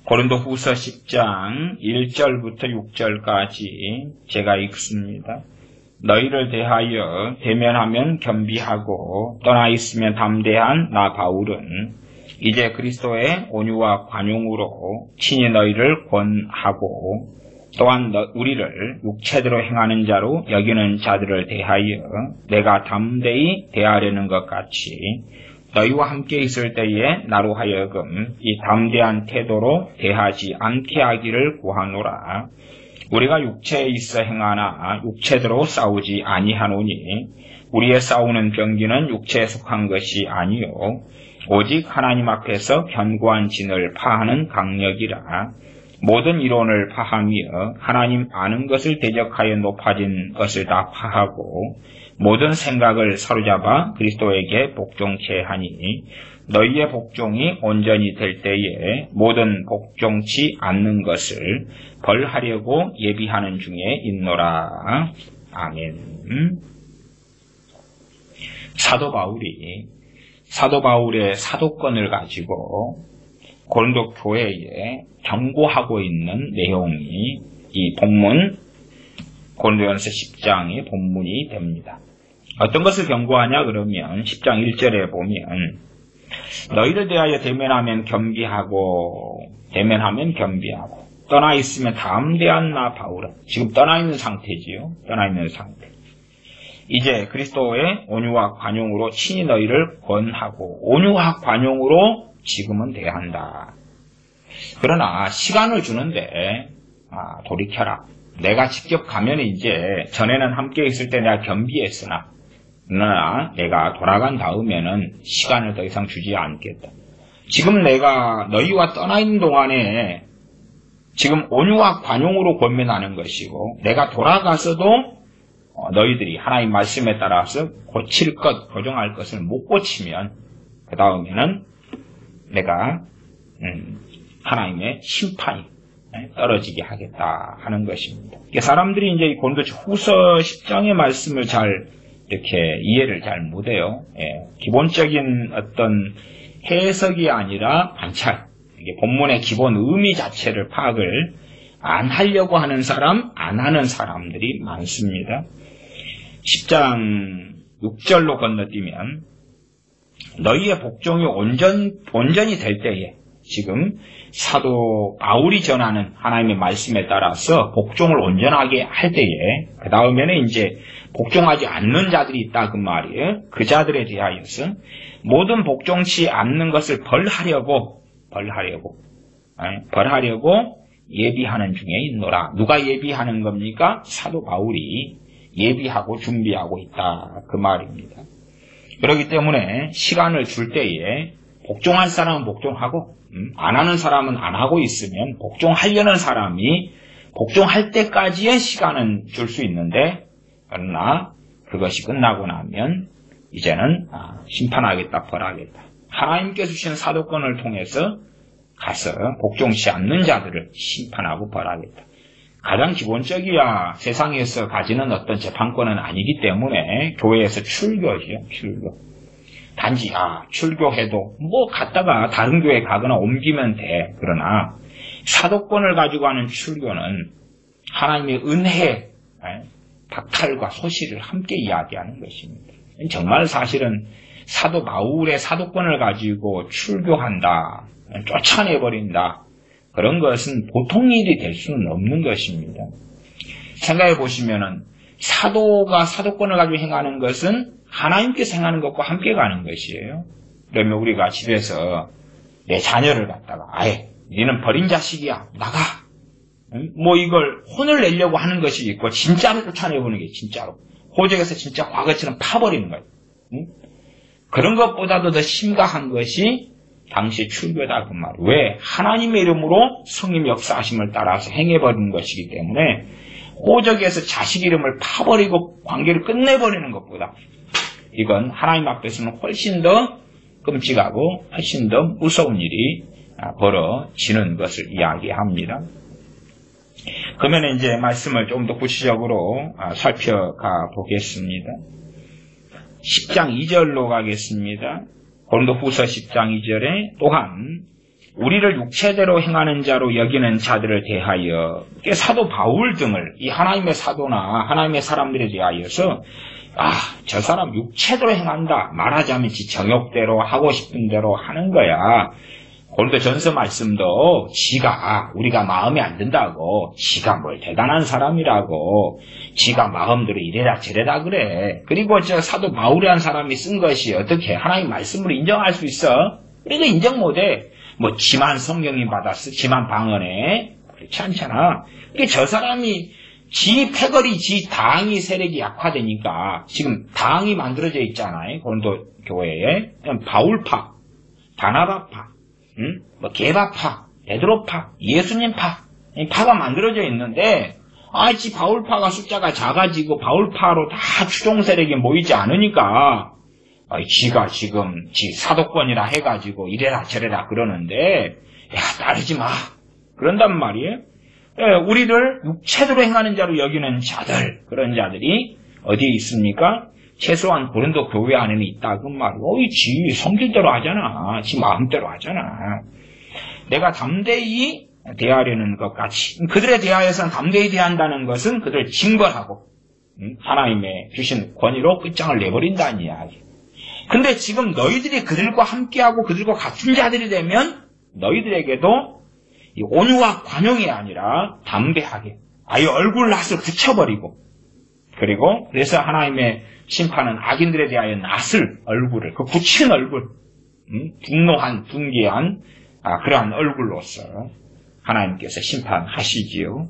고린도후서 10장 1절부터 6절까지 제가 읽습니다. 너희를 대하여 대면하면 겸비하고 떠나 있으면 담대한 나 바울은 이제 그리스도의 온유와 관용으로 친히 너희를 권하고 또한 우리를 육체대로 행하는 자로 여기는 자들을 대하여 내가 담대히 대하려는 것 같이 너희와 함께 있을 때에 나로 하여금 이 담대한 태도로 대하지 않게 하기를 구하노라. 우리가 육체에 있어 행하나 육체대로 싸우지 아니하노니 우리의 싸우는 병기는 육체에 속한 것이 아니요 오직 하나님 앞에서 견고한 진을 파하는 강력이라. 모든 이론을 파하며 하나님 아는 것을 대적하여 높아진 것을 다 파하고 모든 생각을 사로잡아 그리스도에게 복종케 하니 너희의 복종이 온전히 될 때에 모든 복종치 않는 것을 벌하려고 예비하는 중에 있노라. 아멘. 사도 바울의 사도권을 가지고 고린도 교회에 경고하고 있는 내용이 이 본문 고린도전서 10장의 본문이 됩니다. 어떤 것을 경고하냐 그러면 10장 1절에 보면 너희를 대하여 대면하면 겸비하고 떠나 있으면 담대한 나 바울은 지금 떠나 있는 상태지요. 떠나 있는 상태. 이제 그리스도의 온유와 관용으로 친히 너희를 권하고 온유와 관용으로 지금은 대한다. 그러나 시간을 주는데 돌이켜라. 내가 직접 가면 이제 전에는 함께 있을 때 내가 겸비했으나 그러나 내가 돌아간 다음에는 시간을 더 이상 주지 않겠다. 지금 내가 너희와 떠나 있는 동안에 지금 온유와 관용으로 권면하는 것이고 내가 돌아가서도 너희들이 하나님 말씀에 따라서 고칠 것, 교정할 것을 못 고치면 그 다음에는 내가 하나님의 심판이 떨어지게 하겠다 하는 것입니다. 사람들이 이제 고린도 후서 10장의 말씀을 잘 이렇게 이해를 잘 못해요. 기본적인 어떤 해석이 아니라 관찰, 이게 본문의 기본 의미 자체를 파악을 안 하려고 하는 사람, 안 하는 사람들이 많습니다. 10장 6절로 건너뛰면 너희의 복종이 온전히 될 때에 지금 사도 바울이 전하는 하나님의 말씀에 따라서 복종을 온전하게 할 때에 그 다음에는 이제 복종하지 않는 자들이 있다 그 말이에요. 그 자들에 대하여서 모든 복종치 않는 것을 벌하려고 예비하는 중에 있노라. 누가 예비하는 겁니까? 사도 바울이 예비하고 준비하고 있다 그 말입니다. 그렇기 때문에 시간을 줄 때에 복종할 사람은 복종하고 안 하는 사람은 안 하고 있으면 복종하려는 사람이 복종할 때까지의 시간은 줄 수 있는데 그러나 그것이 끝나고 나면 이제는 심판하겠다, 벌하겠다. 하나님께서 주신 사도권을 통해서 가서 복종치 않는 자들을 심판하고 벌하겠다. 가장 기본적이야 세상에서 가지는 어떤 재판권은 아니기 때문에 교회에서 출교죠. 출교. 단지 출교해도 갔다가 다른 교회 가거나 옮기면 돼. 그러나 사도권을 가지고 하는 출교는 하나님의 은혜, 박탈과 소실을 함께 이야기하는 것입니다. 정말 사실은 사도 바울의 사도권을 가지고 출교한다, 쫓아내버린다, 그런 것은 보통 일이 될 수는 없는 것입니다. 생각해 보시면은 사도가 사도권을 가지고 행하는 것은 하나님께서 행하는 것과 함께 가는 것이에요. 그러면 우리가 집에서 내 자녀를 갖다가 너는 버린 자식이야, 나가. 이걸 혼을 내려고 하는 것이 있고 진짜로 쫓아내보는 게 진짜로. 호적에서 진짜 과거처럼 파버리는 거예요. 그런 것보다도 더 심각한 것이 당시 출교다 그 말이에요. 왜? 하나님의 이름으로 성령 역사하심을 따라서 행해버리는 것이기 때문에 호적에서 자식 이름을 파버리고 관계를 끝내버리는 것보다 이건 하나님 앞에서는 훨씬 더 끔찍하고 훨씬 더 무서운 일이 벌어지는 것을 이야기합니다. 그러면 이제 말씀을 좀 더 구체적으로 살펴가 보겠습니다. 10장 2절로 가겠습니다. 고린도후서 10장 2절에 또한 우리를 육체대로 행하는 자로 여기는 자들을 대하여 사도 바울 등을 이 하나님의 사도나 하나님의 사람들에 대하여서 저 사람 육체대로 행한다. 말하자면 지 정욕대로 하고 싶은 대로 하는 거야. 고린도전서 말씀도 지가 우리가 마음에 안 든다고 지가 뭘 대단한 사람이라고 지가 마음대로 이래라 저래라 그래. 그리고 저 사도 바울이라는 사람이 쓴 것이 어떻게 하나님 말씀으로 인정할 수 있어? 그러니까 인정 못해. 뭐 지만 성령님 받았어? 지만 방언해? 그렇지 않잖아. 그게 저 사람이 지 패거리 지 당이 세력이 약화되니까 지금 당이 만들어져 있잖아요. 고린도 교회에 바울파, 바나바파, 뭐 게바파, 베드로파, 예수님파 파가 만들어져 있는데 지 바울파가 숫자가 작아지고 바울파로 다 추종 세력이 모이지 않으니까 지가 지금 지 사도권이라 해가지고 이래라 저래라 그러는데 따르지 마 그런단 말이에요. 우리를 육체대로 행하는 자로 여기는 자들 그런 자들이 어디에 있습니까? 최소한 고린도 교회 안에는 있다 그 말이고 지 성질대로 하잖아. 지 마음대로 하잖아. 내가 담대히 대하려는 것 같이 그들에 대하여서는 담대히 대한다는 것은 그들을 징벌하고 하나님의 주신 권위로 끝장을 내버린다는 이야기. 근데 지금 너희들이 그들과 함께하고 그들과 같은 자들이 되면 너희들에게도 이 온유와 관용이 아니라 담대하게 아예 얼굴 낯을 붙여버리고 그리고 그래서 하나님의 심판은 악인들에 대하여 낯을 얼굴을 그 붙인 얼굴 분노한 분개한 그러한 얼굴로서 하나님께서 심판하시지요.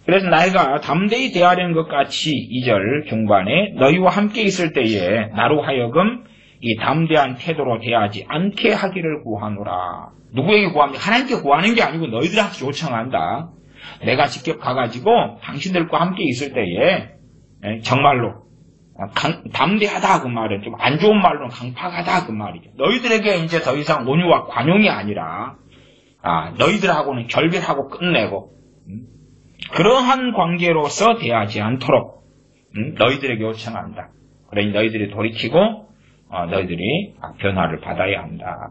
그래서 나이가 담대히 대하려는 것 같이 2절 중반에 너희와 함께 있을 때에 나로 하여금 이 담대한 태도로 대하지 않게 하기를 구하노라. 누구에게 구합니까? 하나님께 구하는 게 아니고 너희들한테 요청한다. 내가 직접 가가지고 당신들과 함께 있을 때에 정말로 담대하다 그 말은 좀 안 좋은 말로는 강팍하다 그 말이죠. 너희들에게 이제 더 이상 온유와 관용이 아니라 너희들하고는 결별하고 끝내고 그러한 관계로서 대하지 않도록 너희들에게 요청한다. 그러니 너희들이 돌이키고 너희들이 변화를 받아야 한다.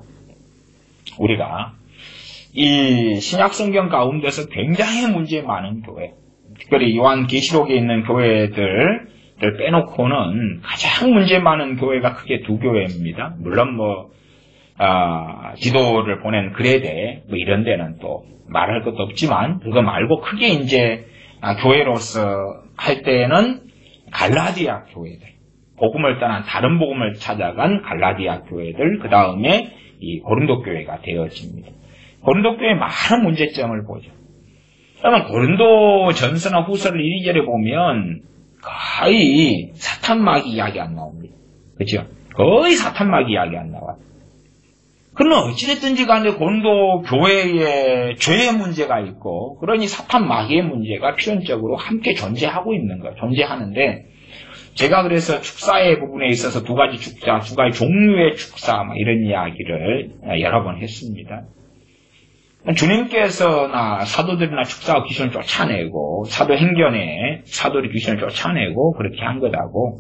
우리가 이 신약성경 가운데서 굉장히 문제 많은 교회, 특별히 요한계시록에 있는 교회들을 빼놓고는 가장 문제 많은 교회가 크게 두 교회입니다. 물론 기도를 보낸 그레데 이런 데는 또 말할 것도 없지만 그거 말고 크게 이제 교회로서 할 때는 갈라디아 교회들, 복음을 떠난 다른 복음을 찾아간 갈라디아 교회들, 그 다음에 이 고린도 교회가 되어집니다. 고린도 교회의 많은 문제점을 보죠. 그러면 고린도 전서나 후서를 이리저리 보면 거의 사탄마귀 이야기 안 나옵니다. 그렇죠? 거의 사탄마귀 이야기 안 나와요. 그러면 어찌됐든지 간에 고린도 교회에 죄의 문제가 있고 그러니 사탄마귀의 문제가 필연적으로 함께 존재하고 있는 거예요. 존재하는데 제가 그래서 축사의 부분에 있어서 두 가지 축사, 두 가지 종류의 축사 이런 이야기를 여러 번 했습니다. 주님께서나 사도들이나 축사와 귀신을 쫓아내고 사도행전에 사도들이 귀신을 쫓아내고 그렇게 한 거다고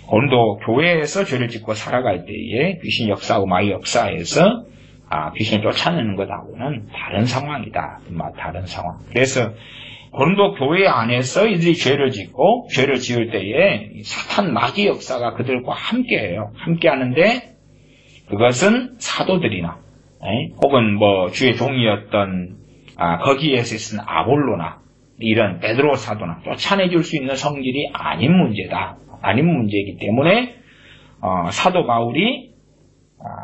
고린도 교회에서 죄를 짓고 살아갈 때에 귀신 역사하고 마귀 역사에서 귀신을 쫓아내는 것하고는 다른 상황이다. 다른 상황. 그래서 고린도 교회 안에서 이들이 죄를 짓고 죄를 지을 때에 사탄 마귀 역사가 그들과 함께해요. 함께하는데 그것은 사도들이나 혹은 주의 종이었던 거기에서 있는 아볼로나 이런 베드로 사도나 쫓아내줄 수 있는 성질이 아닌 문제다. 아닌 문제이기 때문에 사도 바울이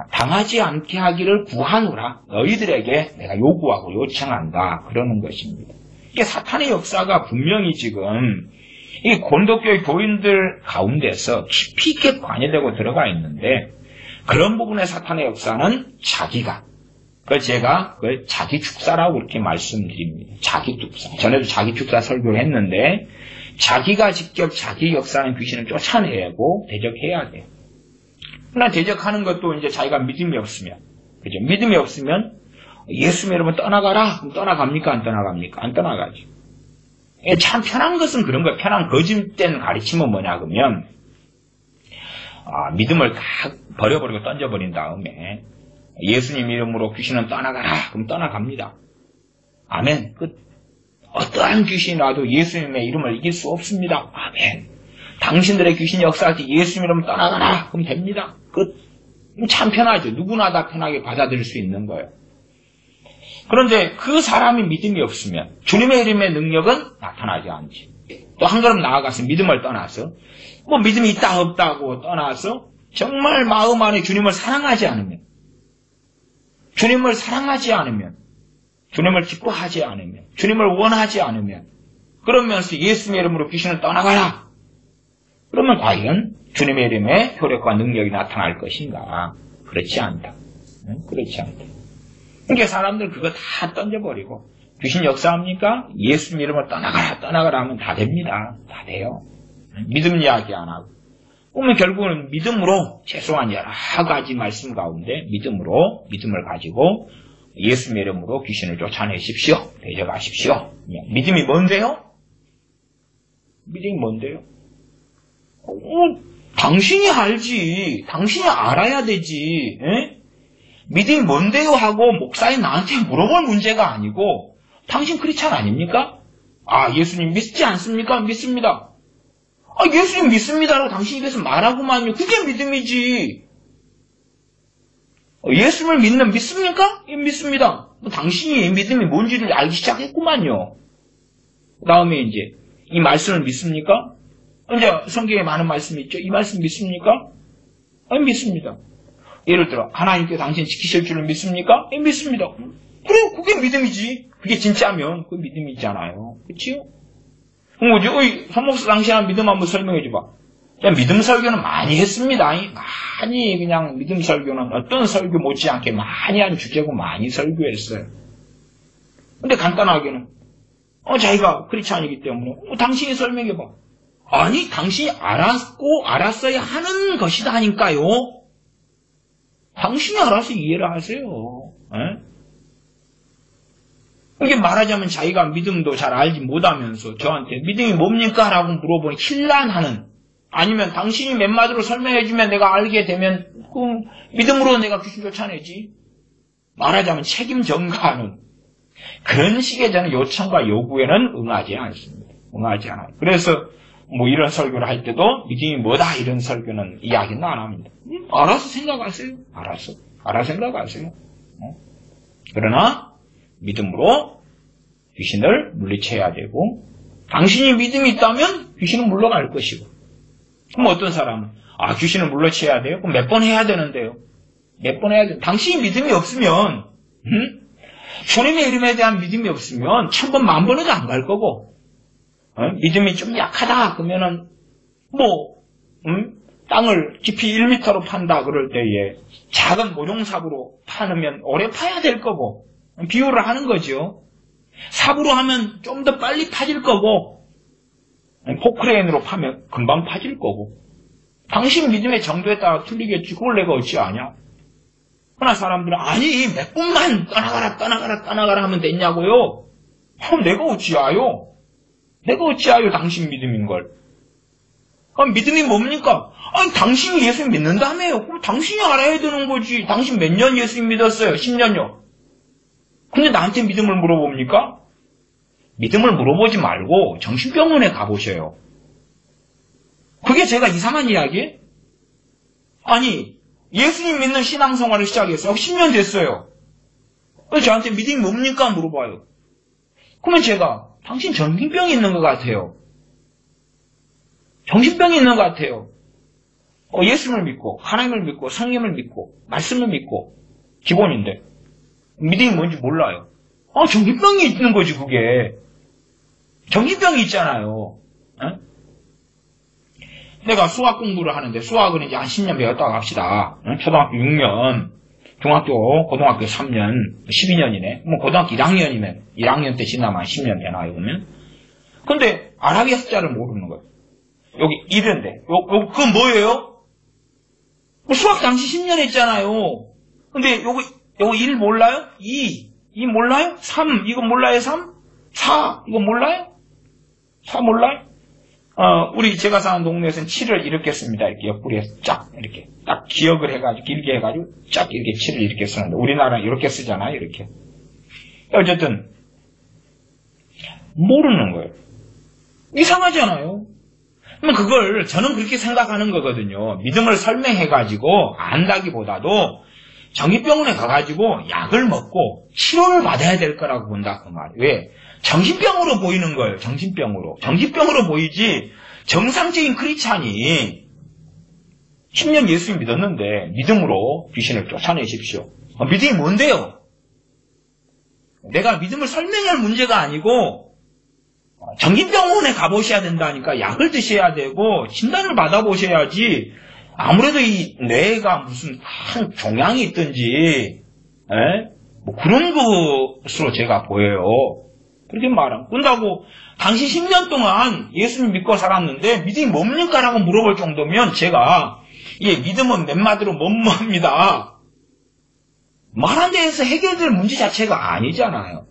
당하지 않게 하기를 구하노라. 너희들에게 내가 요구하고 요청한다. 그러는 것입니다. 이게 사탄의 역사가 분명히 지금 이 고린도교회 교인들 가운데서 깊이 있게 관여되고 들어가 있는데 그런 부분의 사탄의 역사는 자기가 제가 그걸 자기 축사라고 그렇게 말씀드립니다. 자기 축사. 전에도 자기 축사 설교를 했는데 자기가 직접 자기 역사하는 귀신을 쫓아내고 대적해야 돼요. 그러나 대적하는 것도 이제 자기가 믿음이 없으면, 그죠? 믿음이 없으면 예수 여러분 떠나가라. 그럼 떠나갑니까? 안 떠나갑니까? 안 떠나가죠. 참 편한 것은 그런 거예요. 편한 거짓된 가르침은 뭐냐 그러면 믿음을 다 버려버리고 던져버린 다음에 예수님 이름으로 귀신은 떠나가라. 그럼 떠나갑니다. 아멘. 끝. 어떠한 귀신이 와도 예수님의 이름을 이길 수 없습니다. 아멘. 당신들의 귀신이 역사할 때 예수님 이름 떠나가라. 그럼 됩니다. 끝. 참 편하죠. 누구나 다 편하게 받아들일 수 있는 거예요. 그런데 그 사람이 믿음이 없으면 주님의 이름의 능력은 나타나지 않지. 또 한 걸음 나아가서 믿음을 떠나서 뭐 믿음이 있다 없다고 떠나서 정말 마음 안에 주님을 사랑하지 않으면 주님을 기뻐하지 않으면 주님을 원하지 않으면 그러면서 예수님의 이름으로 귀신을 떠나가라. 그러면 과연 주님의 이름의 효력과 능력이 나타날 것인가? 그렇지 않다. 그렇지 않다. 그러니까 사람들 그거 다 던져버리고 귀신 역사합니까? 예수님 이름을 떠나가라 하면 다 됩니다. 다 돼요. 믿음 이야기 안 하고. 그러면 결국은 믿음으로 최소한 여러 가지 말씀 가운데 믿음을 가지고 예수님의 이름으로 귀신을 쫓아내십시오. 대적하십시오. 믿음이 뭔데요? 믿음이 뭔데요? 당신이 알지. 당신이 알아야 되지. 에? 믿음이 뭔데요? 하고 목사님 나한테 물어볼 문제가 아니고 당신 크리스찬 아닙니까? 아, 예수님 믿지 않습니까? 믿습니다. 아, 예수님 믿습니다라고 당신이 입에서 말하고만요. 그게 믿음이지. 예수님을 믿습니까? 예, 믿습니다. 당신이 믿음이 뭔지를 알기 시작했구만요. 그 다음에 이제 이 말씀을 믿습니까? 이제 성경에 많은 말씀이 있죠. 이 말씀 믿습니까? 아니, 믿습니다. 예를 들어 하나님께 당신 지키실 줄을 믿습니까? 예, 믿습니다. 그래, 그게 믿음이지. 그게 진짜면 그 믿음이잖아요. 그치요? 그럼 뭐지? 손목사 당신한 믿음 한번 설명해 줘봐. 믿음 설교는 많이 했습니다. 많이 그냥 믿음 설교는 어떤 설교 못지않게 많이 한 주제고 많이 설교했어요. 근데 간단하게는 자기가 크리스찬이기 때문에 당신이 설명해 봐. 아니, 당신이 알았어야 하는 것이다니까요. 당신이 알아서 이해를 하세요. 에? 이게 말하자면 자기가 믿음도 잘 알지 못하면서 저한테 믿음이 뭡니까? 라고 물어보니 혼란하는, 아니면 당신이 몇 마디로 설명해주면 내가 알게 되면 그럼 믿음으로 내가 귀신 쫓아내지. 말하자면 책임 전가하는 그런 식의 저는 요청과 요구에는 응하지 않습니다. 응하지 않아요. 그래서 뭐 이런 설교를 할 때도 믿음이 뭐다 이런 설교는 이야기는 안 합니다. 알아서 생각하세요. 알아서 생각하세요. 그러나 믿음으로 귀신을 물리쳐야 되고, 당신이 믿음이 있다면 귀신은 물러갈 것이고. 그럼 어떤 사람은 귀신을 물리쳐야 돼요? 그럼 몇 번 해야 되는데요? 몇 번 해야 돼요? 당신이 믿음이 없으면 주님의 이름에 대한 믿음이 없으면 1000번, 10,000번 해도 안 갈 거고, 믿음이 좀 약하다 그러면은 땅을 깊이 1m로 판다 그럴 때에 작은 모종삽으로 파면 오래 파야 될 거고, 비유를 하는 거죠. 삽으로 하면 좀 더 빨리 파질 거고, 포크레인으로 파면 금방 파질 거고. 당신 믿음의 정도에 따라 틀리겠지. 그걸 내가 어찌 아냐? 그러나 사람들은 아니 몇 분만 떠나가라 하면 됐냐고요? 내가 어찌 아요? 당신 믿음인 걸. 그럼 믿음이 뭡니까? 아니, 당신이 예수 믿는다며요. 그럼 당신이 알아야 되는 거지. 당신 몇 년 예수 믿었어요? 10년요. 근데 나한테 믿음을 물어봅니까? 믿음을 물어보지 말고 정신병원에 가보셔요. 그게 제가 이상한 이야기? 아니, 예수님 믿는 신앙생활을 시작했어요. 10년 됐어요. 그래서 저한테 믿음이 뭡니까? 물어봐요. 그러면 제가 당신 정신병이 있는 것 같아요. 정신병이 있는 것 같아요. 예수님을 믿고, 하나님을 믿고, 성령을 믿고, 말씀을 믿고, 기본인데 믿음이 뭔지 몰라요. 정신병이 있는 거지, 그게. 정신병이 있잖아요. 에? 내가 수학 공부를 하는데, 수학은 이제 한 10년 배웠다고 합시다. 초등학교 6년, 중학교, 고등학교 3년, 12년이네. 뭐, 고등학교 1학년이면, 1학년 때 지나면 10년 되나요, 그러면? 근데, 아라비아 숫자를 모르는 거예요. 여기 1인데, 그건 뭐예요? 수학 당시 10년 했잖아요. 근데, 요거 1 몰라요? 2 몰라요? 3, 이거 몰라요? 3? 4, 이거 몰라요? 4 몰라요? 우리 제가 사는 동네에서는 칠을 이렇게 씁니다. 이렇게 옆구리에 쫙, 이렇게. 딱 기억을 해가지고, 길게 해가지고, 쫙 이렇게 칠을 이렇게 쓰는데, 우리나라는 이렇게 쓰잖아요, 이렇게. 어쨌든, 모르는 거예요. 이상하잖아요. 그러면 그걸 저는 그렇게 생각하는 거거든요. 믿음을 설명해가지고, 안다기보다도, 정신병원에 가가지고, 약을 먹고, 치료를 받아야 될 거라고 본다, 그 말이에요. 왜? 정신병으로 보이는 거예요. 정신병으로. 정신병으로 보이지 정상적인 크리스찬이 10년 예수 믿었는데 믿음으로 귀신을 쫓아내십시오. 믿음이 뭔데요? 내가 믿음을 설명할 문제가 아니고 정신병원에 가보셔야 된다니까. 약을 드셔야 되고 진단을 받아보셔야지. 아무래도 이 뇌가 무슨 큰 종양이 있든지 뭐 그런 것으로 제가 보여요. 그렇게 말하면. 그런다고 당신 10년 동안 예수님 믿고 살았는데 믿음이 뭡니까? 라고 물어볼 정도면 제가 믿음은 몇 마디로 뭐뭐합니다. 말한 데에서 해결될 문제 자체가 아니잖아요.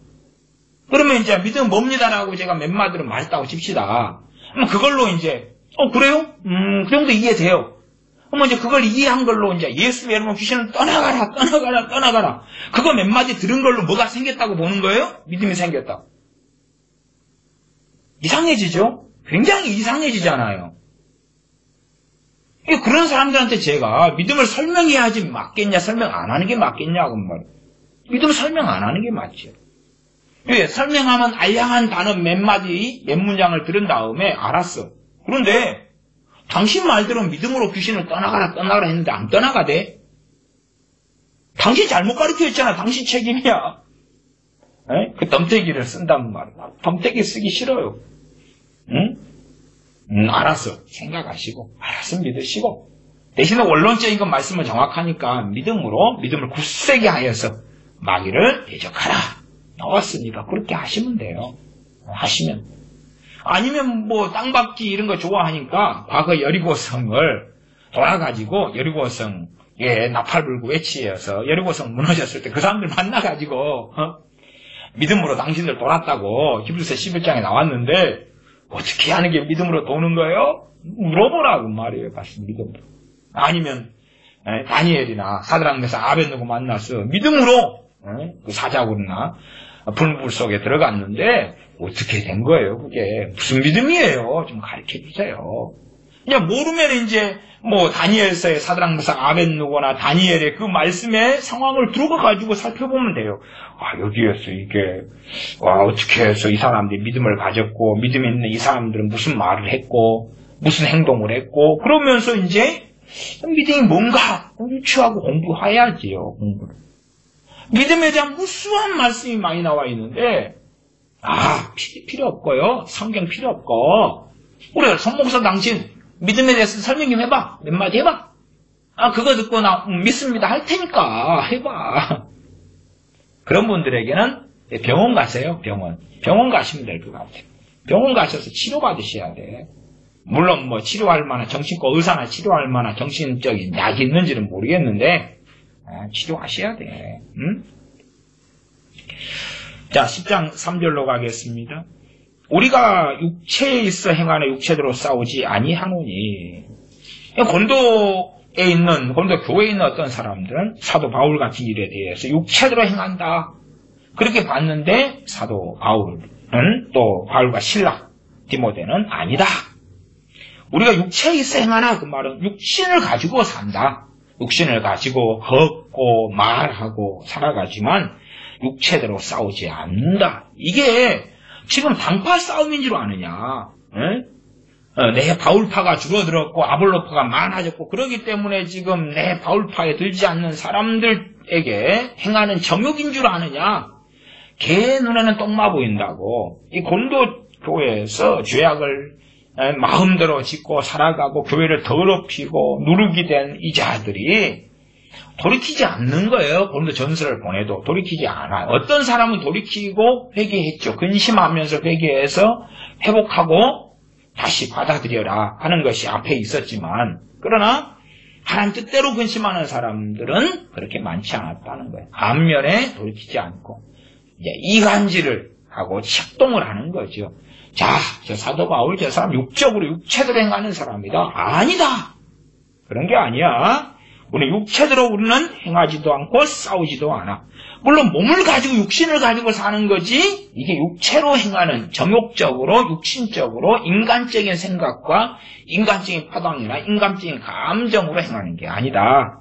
그러면 이제 믿음은 뭡니다라고 제가 몇 마디로 말했다고 칩시다. 그럼 그걸로 이제 그래요? 그 정도 이해돼요. 그러면 이제 그걸 이해한 걸로 이제 예수 여러분 귀신을 떠나가라. 그거 몇 마디 들은 걸로 뭐가 생겼다고 보는 거예요? 믿음이 생겼다. 이상해지죠? 굉장히 이상해지잖아요. 그런 사람들한테 제가 믿음을 설명해야지 맞겠냐, 설명 안 하는 게 맞겠냐고 말이에요. 믿음을 설명 안 하는 게 맞죠. 왜? 설명하면 알량한 단어 몇 마디, 몇 문장을 들은 다음에 알았어. 그런데 당신 말대로 믿음으로 귀신을 떠나가라 했는데 안 떠나가대? 당신 잘못 가르쳐줬잖아. 당신 책임이야. 그 덤태기를 쓴단 말이야. 덤태기 쓰기 싫어요. 응? 알았어. 생각하시고, 알았어. 믿으시고. 대신에 원론적인 건 말씀은 정확하니까 믿음을 굳세게 하여서 마귀를 대적하라. 나왔으니까 그렇게 하시면 돼요. 하시면. 아니면 뭐 땅밟기 이런 거 좋아하니까 과거 여리고성을 돌아가지고 여리고성에 나팔 불고 외치어서 여리고성 무너졌을 때 그 사람들 만나가지고 믿음으로 당신들 돌았다고 히브리서 11장에 나왔는데 어떻게 하는 게 믿음으로 도는 거예요? 물어보라고 말이에요. 같이 믿음으로. 아니면 다니엘이나 사드락 메삭 아벳느고 만나서 믿음으로 그 사자굴이나 불물 속에 들어갔는데 어떻게 된 거예요? 그게 무슨 믿음이에요? 좀 가르쳐 주세요. 그냥 모르면 이제 뭐 다니엘서의 사드락 메삭 아벳느고나 다니엘의 그 말씀의 상황을 들어가 가지고 살펴보면 돼요. 여기에서 이게 어떻게 해서 이 사람들이 믿음을 가졌고 믿음이 있는 이 사람들은 무슨 말을 했고 무슨 행동을 했고 그러면서 이제 믿음이 뭔가 유추하고 공부해야지요. 공부를. 믿음에 대한 무수한 말씀이 많이 나와 있는데 필요 없고요. 성경 필요 없고 우리 손목사 당신 믿음에 대해서 설명 좀 해봐. 몇 마디 해봐. 그거 듣고 나 믿습니다 할 테니까 해봐. 그런 분들에게는 병원 가세요. 병원 가시면 될 것 같아요. 병원 가셔서 치료받으셔야 돼. 물론 뭐 치료할 만한 정신과 의사나 치료할 만한 정신적인 약이 있는지는 모르겠는데 치료하셔야 돼. 응? 자, 10장 3절로 가겠습니다. 우리가 육체에 있어 행하는 육체대로 싸우지 아니하노니. 고린도 교회에 있는 어떤 사람들은 사도 바울 같은 일에 대해서 육체대로 행한다. 그렇게 봤는데 사도 바울은 또 바울과 실라, 디모데는 아니다. 우리가 육체에 있어 행하나 그 말은 육신을 가지고 산다. 육신을 가지고 걷고 말하고 살아가지만 육체대로 싸우지 않는다. 이게 지금 당파 싸움인 줄 아느냐. 내 바울파가 줄어들었고 아볼로파가 많아졌고 그러기 때문에 지금 내 바울파에 들지 않는 사람들에게 행하는 정욕인 줄 아느냐. 걔 눈에는 똥마 보인다고. 이 고린도 교회에서 죄악을 마음대로 짓고 살아가고 교회를 더럽히고 누르게 된 이 자들이 돌이키지 않는 거예요. 고린도 전서를 보내도 돌이키지 않아요. 어떤 사람은 돌이키고 회개했죠. 근심하면서 회개해서 회복하고 다시 받아들여라 하는 것이 앞에 있었지만 그러나 하나님 뜻대로 근심하는 사람들은 그렇게 많지 않았다는 거예요. 반면에 돌이키지 않고 이제 이간질을 하고 착동을 하는 거죠. 자, 저 사도 바울 저 사람 육적으로 육체대로 행하는 사람이다. 아니다. 그런 게 아니야. 우리 육체대로 우리는 행하지도 않고 싸우지도 않아. 물론 몸을 가지고 육신을 가지고 사는 거지 이게 육체로 행하는 정욕적으로 육신적으로 인간적인 생각과 인간적인 파동이나 인간적인 감정으로 행하는 게 아니다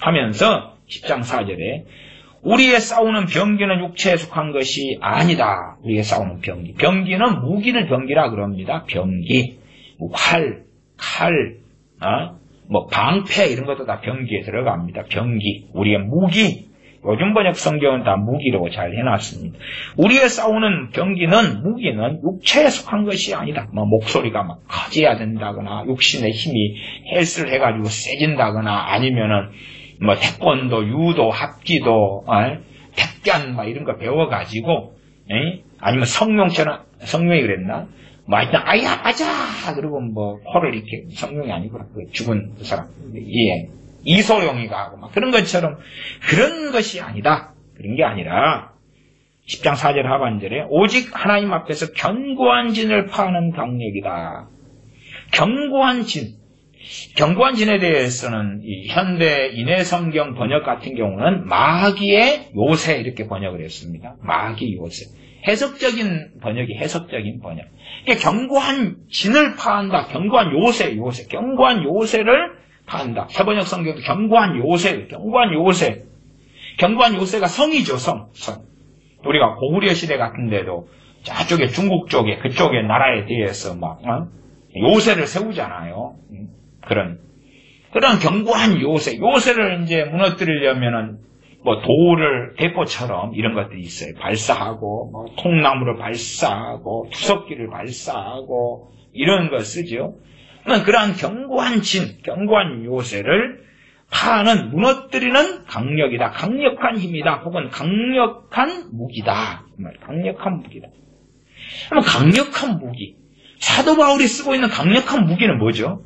하면서 10장 4절에 우리의 싸우는 병기는 육체에 속한 것이 아니다. 우리의 싸우는 병기. 병기는 무기를 병기라 그럽니다. 병기. 활, 칼, 방패 이런 것도 다 병기에 들어갑니다. 병기. 우리의 무기. 요즘 번역 성경은 다 무기라고 잘 해놨습니다. 우리의 싸우는 병기는 무기는 육체에 속한 것이 아니다. 목소리가 막 커져야 된다거나 육신의 힘이 헬스를 해가지고 세진다거나 아니면은 태권도, 유도, 합기도, 택견 이런 거 배워가지고 아니면 성룡처럼 성룡이 그랬나? 하여튼 아야 아자 그리고 코를 이렇게 성룡이 아니고 죽은 그 사람 이소룡이가 하고 그런 것처럼 그런 것이 아니다. 그런 게 아니라 10장 4절 하반절에 오직 하나님 앞에서 견고한 진을 파는 강력이다. 견고한 진. 견고한 진에 대해서는 이 현대 인해성경 번역 같은 경우는 마귀의 요새 이렇게 번역을 했습니다. 마귀 요새. 해석적인 번역이 해석적인 번역. 그러니까 견고한 진을 파한다. 견고한 요새. 견고한 요새를 파한다. 새번역 성경도 견고한 요새. 견고한 요새가 성이죠, 성. 우리가 고구려 시대 같은데도 저쪽에 중국 쪽에 그쪽의 나라에 대해서 요새를 세우잖아요. 그런 견고한 요새를 이제 무너뜨리려면은 돌을 대포처럼 이런 것들이 있어요. 발사하고 통나무를 발사하고 투석기를 발사하고 이런 거 쓰죠. 그러한 견고한 진, 견고한 요새를 파는 무너뜨리는 강력이다. 강력한 힘이다. 혹은 강력한 무기다. 강력한 무기다. 그럼 강력한 무기. 사도 바울이 쓰고 있는 강력한 무기는 뭐죠?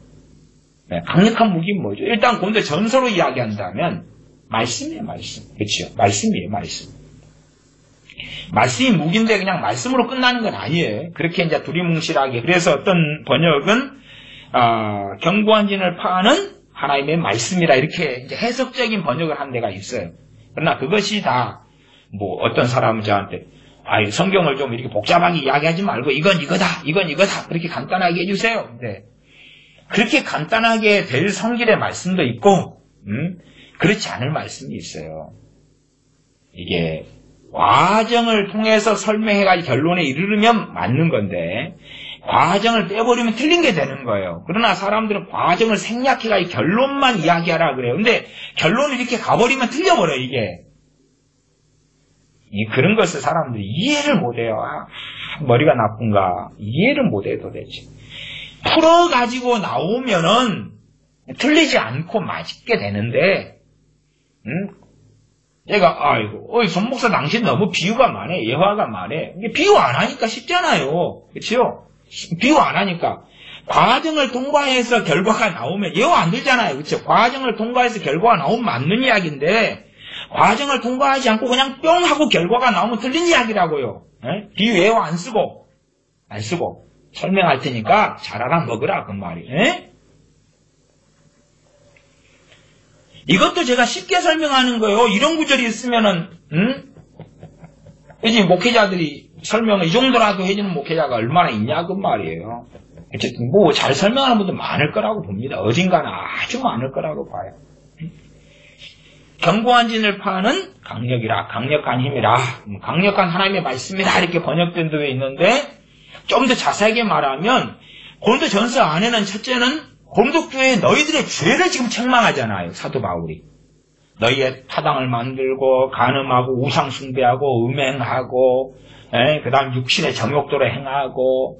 강력한 무기는 뭐죠? 일단 근데 전서로 이야기한다면 말씀이에요, 말씀. 그렇죠? 말씀이에요, 말씀. 말씀이 무기인데 그냥 말씀으로 끝나는 건 아니에요. 그렇게 이제 두리뭉실하게. 그래서 어떤 번역은 견고한 진을 파는 하나님의 말씀이라 이렇게 이제 해석적인 번역을 한 데가 있어요. 그러나 그것이 다 어떤 사람은 저한테 성경을 좀 이렇게 복잡하게 이야기하지 말고 이건 이거다 그렇게 간단하게 해주세요. 근데 그렇게 간단하게 될 성질의 말씀도 있고 그렇지 않을 말씀이 있어요. 이게 과정을 통해서 설명해가지고 결론에 이르르면 맞는 건데 과정을 빼버리면 틀린 게 되는 거예요. 그러나 사람들은 과정을 생략해가지고 결론만 이야기하라 그래요. 근데 결론을 이렇게 가버리면 틀려버려요, 이게. 그런 것을 사람들이 이해를 못해요. 머리가 나쁜가. 이해를 못해요, 도대체. 풀어가지고 나오면은 틀리지 않고 맛있게 되는데, 얘가, 손 목사 당신 너무 비유가 많아. 예화가 많아. 이게 비유 안 하니까 쉽잖아요. 그치요? 비유 안 하니까. 과정을 통과해서 결과가 나오면, 예화 안 들잖아요. 그쵸? 과정을 통과해서 결과가 나오면 맞는 이야기인데, 과정을 통과하지 않고 그냥 뿅 하고 결과가 나오면 틀린 이야기라고요. 비유 예화 안 쓰고. 설명할 테니까 잘 알아먹으라, 그 말이. 이것도 제가 쉽게 설명하는 거예요. 이런 구절이 있으면은, 이제 목회자들이 설명을 이 정도라도 해주는 목회자가 얼마나 있냐, 그 말이에요. 어쨌든 잘 설명하는 분들 많을 거라고 봅니다. 어딘가는 아주 많을 거라고 봐요. 견고한 진을 파는 강력이라, 강력한 힘이라, 강력한 하나님의 말씀이라 이렇게 번역된 데도 있는데 좀 더 자세하게 말하면 고린도전서 안에는 첫째는 고린도 교회의 너희들의 죄를 지금 책망하잖아요. 사도 바울이. 너희의 타당을 만들고 간음하고 우상 숭배하고 음행하고 그 다음 육신의 정욕대로 행하고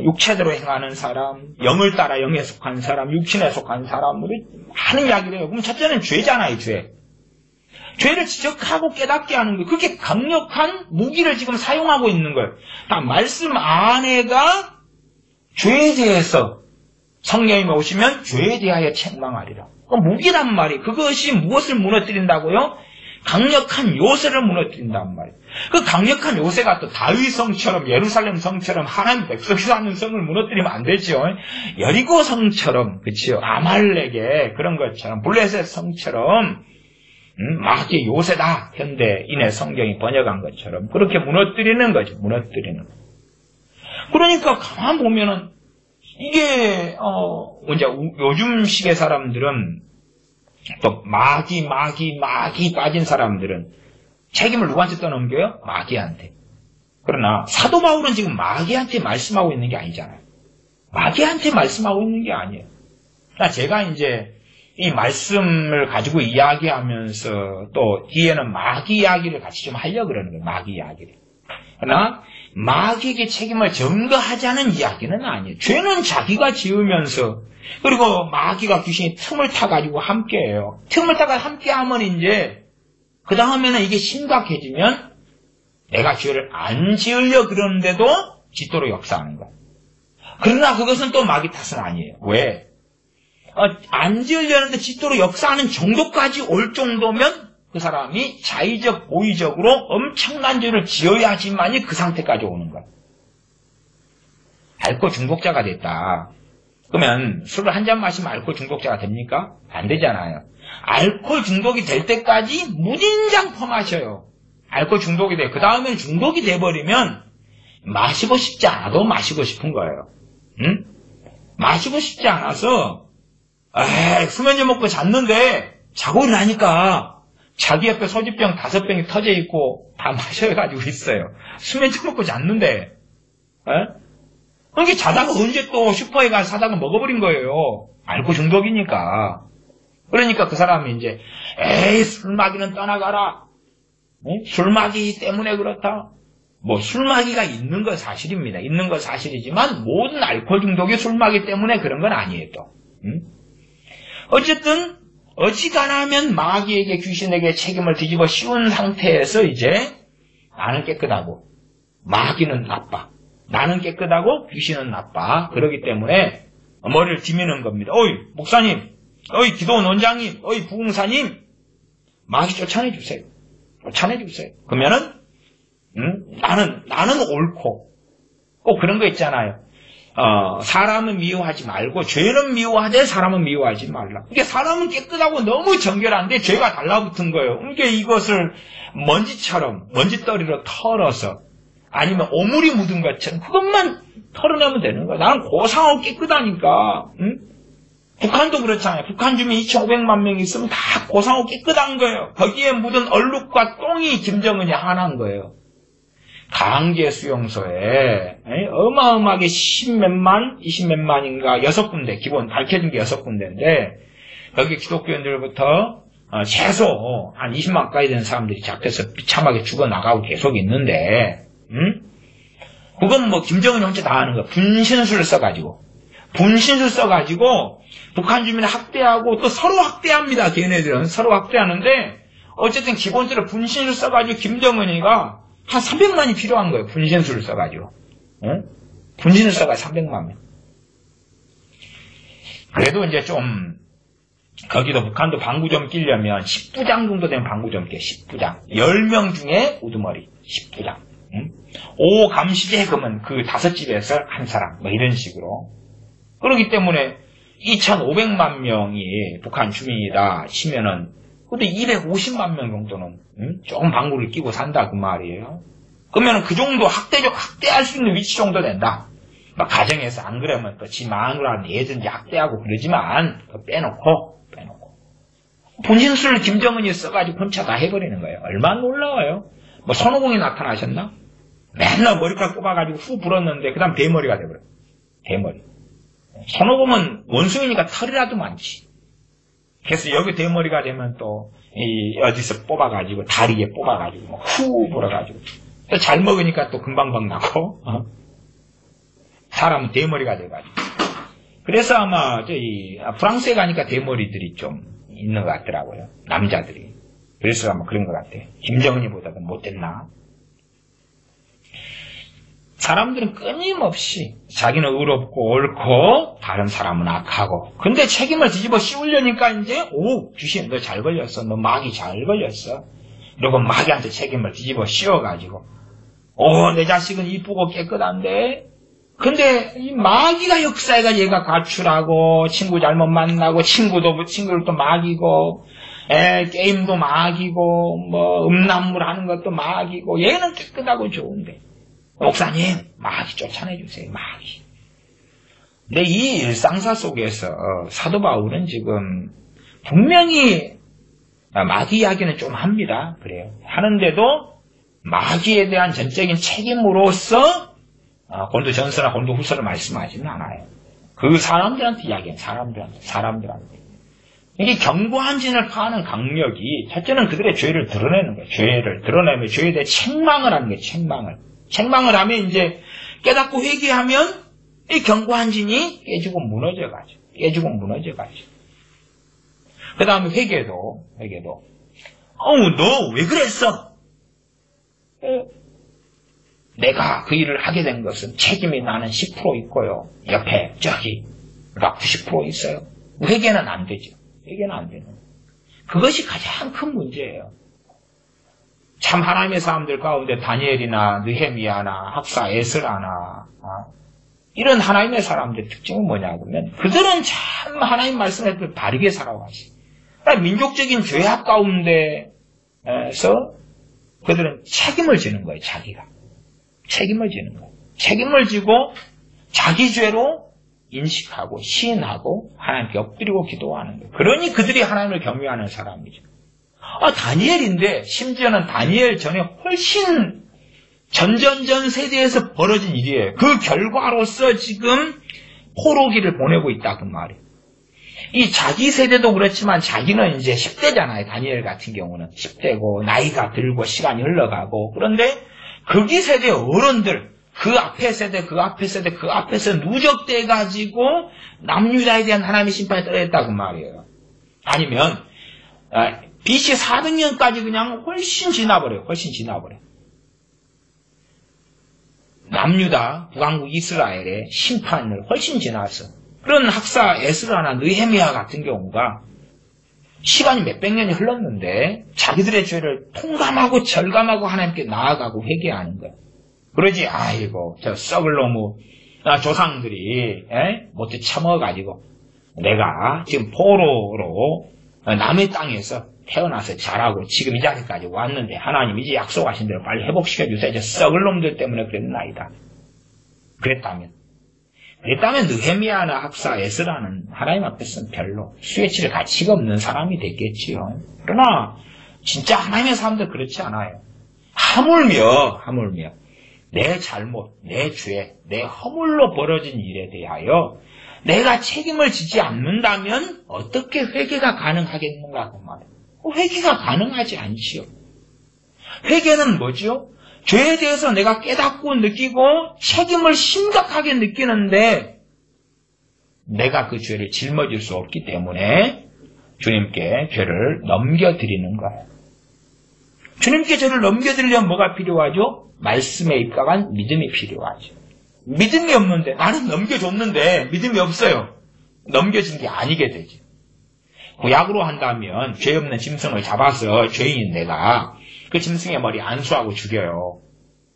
육체대로 행하는 사람, 영을 따라 영에 속한 사람, 육신에 속한 사람으로 하는 이야기를 해요. 그럼 첫째는 죄잖아요, 죄. 죄를 지적하고 깨닫게 하는 거예요. 그렇게 강력한 무기를 지금 사용하고 있는 거예요. 다 말씀 안에가 죄에 대해서 성령님이 오시면 죄에 대하여 책망하리라. 무기란 말이 그것이 무엇을 무너뜨린다고요? 강력한 요새를 무너뜨린단 말이에요. 그 강력한 요새가 또 다윗 성처럼 예루살렘 성처럼 하나님 백성이 사는 성을 무너뜨리면 안 되죠. 여리고 성처럼, 그치요? 아말렉의 그런 것처럼, 블레셋 성처럼, 마귀의 요새다. 현대인의 성경이 번역한 것처럼 그렇게 무너뜨리는 거죠. 무너뜨리는 거. 그러니까 가만 보면은 이게 이제 요즘 시대 사람들은 또 마귀 빠진 사람들은 책임을 누구한테 떠넘겨요? 마귀한테. 그러나 사도 바울은 지금 마귀한테 말씀하고 있는 게 아니잖아요. 마귀한테 말씀하고 있는 게 아니에요. 그러니까 제가 이제 이 말씀을 가지고 이야기하면서 또 뒤에는 마귀 이야기를 같이 좀 하려고 그러는 거예요. 마귀 이야기를. 그러나 마귀에게 책임을 전가하자는 이야기는 아니에요. 죄는 자기가 지으면서 그리고 마귀가 귀신이 틈을 타가지고 함께해요. 틈을 타가 함께하면 이제 그 다음에는 이게 심각해지면 내가 죄를 안 지으려 그러는데도 짓도록 역사하는 거예요. 그러나 그것은 또 마귀 탓은 아니에요. 왜? 안 지으려는데 짓도록 역사하는 정도까지 올 정도면 그 사람이 자의적, 고의적으로 엄청난 죄를 지어야지만이 그 상태까지 오는 거야. 알코올 중독자가 됐다. 그러면 술을 한 잔 마시면 알코올 중독자가 됩니까? 안 되잖아요. 알코올 중독이 될 때까지 무진장 퍼마셔요. 알코올 중독이 돼. 그 다음엔 중독이 돼버리면 마시고 싶지 않아도 마시고 싶은 거예요. 응? 마시고 싶지 않아서 수면제 먹고 잤는데 자고 일어나니까 자기 옆에 소주병 5병이 터져 있고 다 마셔가지고 있어요. 수면제 먹고 잤는데 그러니까 자다가 언제 또 슈퍼에 가서 사다가 먹어버린 거예요. 알코올 중독이니까. 그러니까 그 사람이 이제 에이 술마귀는 떠나가라. 술마귀 때문에 그렇다. 뭐 술마귀가 있는 건 사실입니다. 있는 건 사실이지만 모든 알코올 중독이 술마귀 때문에 그런 건 아니에요 또. 어쨌든 어지간하면 마귀에게 귀신에게 책임을 뒤집어 씌운 상태에서 이제 나는 깨끗하고 마귀는 나빠. 나는 깨끗하고 귀신은 나빠. 그렇기 때문에 머리를 디미는 겁니다. 어이 목사님, 어이 기도원 원장님, 어이 부흥사님 마귀 쫓아내주세요. 쫓아내주세요. 그러면은 나는 옳고 꼭 그런 거 있잖아요. 사람은 미워하지 말고 죄는 미워하되 사람은 미워하지 말라. 이게 사람은 깨끗하고 너무 정결한데 죄가 달라붙은 거예요. 이게 이것을 먼지처럼 먼지떨이로 털어서 아니면 오물이 묻은 것처럼 그것만 털어내면 되는 거야. 나는 고상하고 깨끗하니까. 응? 북한도 그렇잖아요. 북한 주민 2,500만 명이 있으면 다 고상하고 깨끗한 거예요. 거기에 묻은 얼룩과 똥이 김정은이 하나인 거예요. 강제 수용소에 어마어마하게 10몇만, 20몇만인가 6군데 기본 밝혀진 게 6군데인데 거기 기독교인들부터 최소 한 20만 가까이 되는 사람들이 잡혀서 비참하게 죽어나가고 계속 있는데 그건 뭐 김정은이 혼자 다 하는 거야. 분신술 써가지고 북한 주민을 학대하고 또 서로 학대합니다. 걔네들은 서로 학대하는데 어쨌든 기본적으로 분신술 써가지고 김정은이가 한 300만이 필요한 거예요. 분신술을 써가지고. 분신을 써가지고 300만 명. 그래도 이제 좀 거기도 북한도 방구 좀 끼려면 10부장 정도 되면 방구 좀 끼. 10부장. 10명 중에 우두머리. 10부장. 오 감시제 그러면 그 5집에서 한 사람. 뭐 이런 식으로. 그렇기 때문에 2,500만 명이 북한 주민이다 치면은 근데 250만 명 정도는 조금 방구를 끼고 산다 그 말이에요. 그러면 그 정도 학대할 수 있는 위치 정도 된다. 막 가정에서 안 그러면 또 지 마누라 내든지 학대하고 그러지만 빼놓고 본신술 김정은이 써가지고 혼자 다 해버리는 거예요. 얼마나 놀라워요. 뭐 손오공이 나타나셨나? 맨날 머리카락 뽑아가지고 후 불었는데 그 다음 대머리가 돼버려요. 대머리. 손오공은 원숭이니까 털이라도 많지. 그래서 여기 대머리가 되면 또 어디서 뽑아가지고 다리에 뽑아가지고 후 불어가지고 또 잘 먹으니까 또 금방 나고 사람은 대머리가 돼가지고 그래서 아마 프랑스에 가니까 대머리들이 좀 있는 것 같더라고요. 남자들이. 그래서 아마 그런 것 같아요. 김정은이보다도 못됐나? 사람들은 끊임없이 자기는 의롭고 옳고 다른 사람은 악하고 근데 책임을 뒤집어 씌우려니까 이제 귀신 너 잘 걸렸어. 너 마귀 잘 걸렸어. 그리고 마귀한테 책임을 뒤집어 씌워가지고 내 자식은 이쁘고 깨끗한데 근데 이 마귀가 역사해가 얘가 가출하고 친구 잘못 만나고 친구를 또 마귀고 게임도 마귀고 뭐 음란물 하는 것도 마귀고 얘는 깨끗하고 좋은데 목사님 마귀 쫓아내주세요. 마귀. 근데 이 일상사 속에서 사도 바울은 지금 분명히 마귀 이야기는 좀 합니다. 그래요. 하는데도 마귀에 대한 전적인 책임으로서 고린도전서나 고린도후서를 말씀하지는 않아요. 그 사람들한테 이야기해요. 사람들한테. 이게 견고한 진을 파는 강력이 첫째는 그들의 죄를 드러내는 거예요. 죄를 드러내면 죄에 대해 책망을 하는 거예요. 책망을 하면 이제 깨닫고 회개하면 이 견고한 진이 깨지고 무너져가죠. 그 다음에 회개도 너 왜 그랬어? 내가 그 일을 하게 된 것은 책임이 나는 10% 있고요. 옆에 저기가 90% 있어요. 회개는 안 되죠. 회개는 안 되는 거예요. 그것이 가장 큰 문제예요. 참 하나님의 사람들 가운데 다니엘이나 느헤미야나 학사 에스라나 이런 하나님의 사람들의 특징은 뭐냐면 그들은 참 하나님 말씀에 바르게 살아가시. 민족적인 죄악 가운데서 그들은 책임을 지는 거예요. 자기가. 책임을 지는 거예요. 책임을 지고 자기 죄로 인식하고 시인하고 하나님께 엎드리고 기도하는 거예요. 그러니 그들이 하나님을 경외하는 사람이죠. 다니엘인데 심지어는 다니엘 전에 훨씬 전전전 세대에서 벌어진 일이에요. 그 결과로서 지금 포로기를 보내고 있다 그 말이에요. 이 자기 세대도 그렇지만 자기는 이제 10대잖아요. 다니엘 같은 경우는 10대고 나이가 들고 시간이 흘러가고 그런데 거기 세대 어른들 그 앞에 세대에서 누적돼가지고 남유다에 대한 하나님의 심판이 떨어졌다 그 말이에요. 아니면 BC 400년까지 그냥 훨씬 지나버려요. 남유다, 북왕국 이스라엘의 심판을 훨씬 지나서 그런 학사 에스라나 느헤미야 같은 경우가 시간이 몇백 년이 흘렀는데 자기들의 죄를 통감하고 절감하고 하나님께 나아가고 회개하는 거예요. 그러지 저 썩을 놈의 조상들이 못해 처먹어가지고 내가 지금 포로로 남의 땅에서 태어나서 자라고 지금 이 자리까지 왔는데 하나님 이제 약속하신 대로 빨리 회복시켜주세요. 저 썩을 놈들 때문에 그랬나이다. 그랬다면 느헤미야나 학사 에스라는 하나님 앞에서는 별로 수에 칠 가치가 없는 사람이 됐겠지요. 그러나 진짜 하나님의 사람들 그렇지 않아요. 하물며 내 잘못, 내 죄, 내 허물로 벌어진 일에 대하여 내가 책임을 지지 않는다면 어떻게 회개가 가능하겠는가 그 말이에요. 회개가 가능하지 않지요. 회개는 뭐죠? 죄에 대해서 내가 깨닫고 느끼고 책임을 심각하게 느끼는데 내가 그 죄를 짊어질 수 없기 때문에 주님께 죄를 넘겨드리는 거예요. 주님께 죄를 넘겨드리려면 뭐가 필요하죠? 말씀에 입각한 믿음이 필요하죠. 믿음이 없는데 나는 넘겨줬는데 믿음이 없어요. 넘겨진 게 아니게 되죠. 구약으로 한다면 죄 없는 짐승을 잡아서 죄인인 내가 그 짐승의 머리 안수하고 죽여요.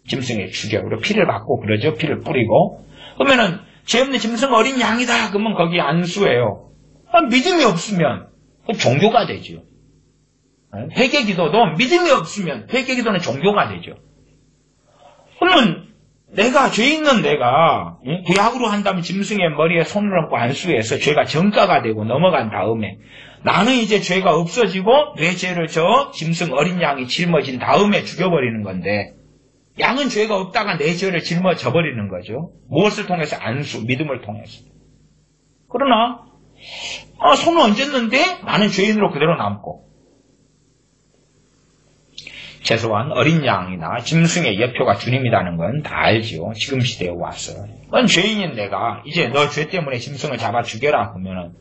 짐승에 죽여. 그리고 피를 받고 그러죠. 피를 뿌리고. 그러면은 죄 없는 짐승 어린 양이다. 그러면 거기 안수해요. 믿음이 없으면 종교가 되죠. 회개 기도도 믿음이 없으면 회개 기도는 종교가 되죠. 그러면 내가 죄 있는 내가 구약으로 한다면 짐승의 머리에 손을 얹고 안수해서 죄가 정가가 되고 넘어간 다음에 나는 이제 죄가 없어지고 내 죄를 저 짐승 어린 양이 짊어진 다음에 죽여버리는 건데 양은 죄가 없다가 내 죄를 짊어져 버리는 거죠. 무엇을 통해서? 안수, 믿음을 통해서. 그러나 손을 얹었는데 나는 죄인으로 그대로 남고 최소한 어린 양이나 짐승의 예표가 주님이라는 건 다 알지요. 지금 시대에 와서. 넌 죄인인 내가 이제 너 죄 때문에 짐승을 잡아 죽여라 그러면은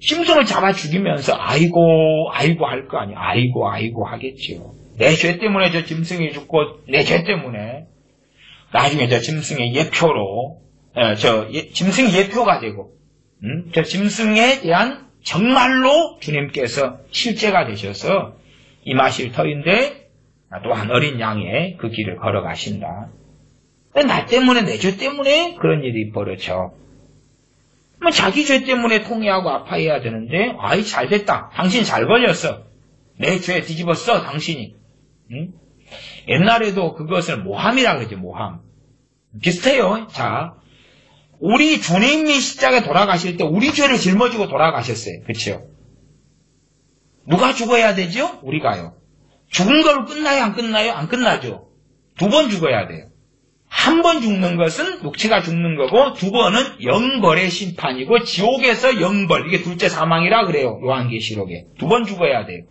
짐승을 잡아 죽이면서 아이고 할 거 아니야. 아이고 하겠지요. 내 죄 때문에 저 짐승이 죽고 내 죄 때문에 나중에 저 짐승의 예표로 짐승이 예표가 되고 저 짐승에 대한 정말로 주님께서 실제가 되셔서 이마실 터인데 또한 어린 양의 그 길을 걸어가신다. 나 때문에, 내 죄 때문에 그런 일이 벌어져. 자기 죄 때문에 통회하고 아파해야 되는데, 아이, 잘 됐다. 당신 잘 걸렸어. 내 죄 뒤집었어, 당신이. 응? 옛날에도 그것을 모함이라 그러죠, 모함. 비슷해요. 자, 우리 주님이 십자가에 돌아가실 때 우리 죄를 짊어지고 돌아가셨어요. 그렇죠? 누가 죽어야 되죠? 우리가요. 죽은 걸로 끝나요? 안 끝나요? 안 끝나죠. 2번 죽어야 돼요. 한 번 죽는 것은 육체가 죽는 거고, 2번은 영벌의 심판이고, 지옥에서 영벌, 이게 둘째 사망이라 그래요. 요한계시록에. 2번 죽어야 돼요.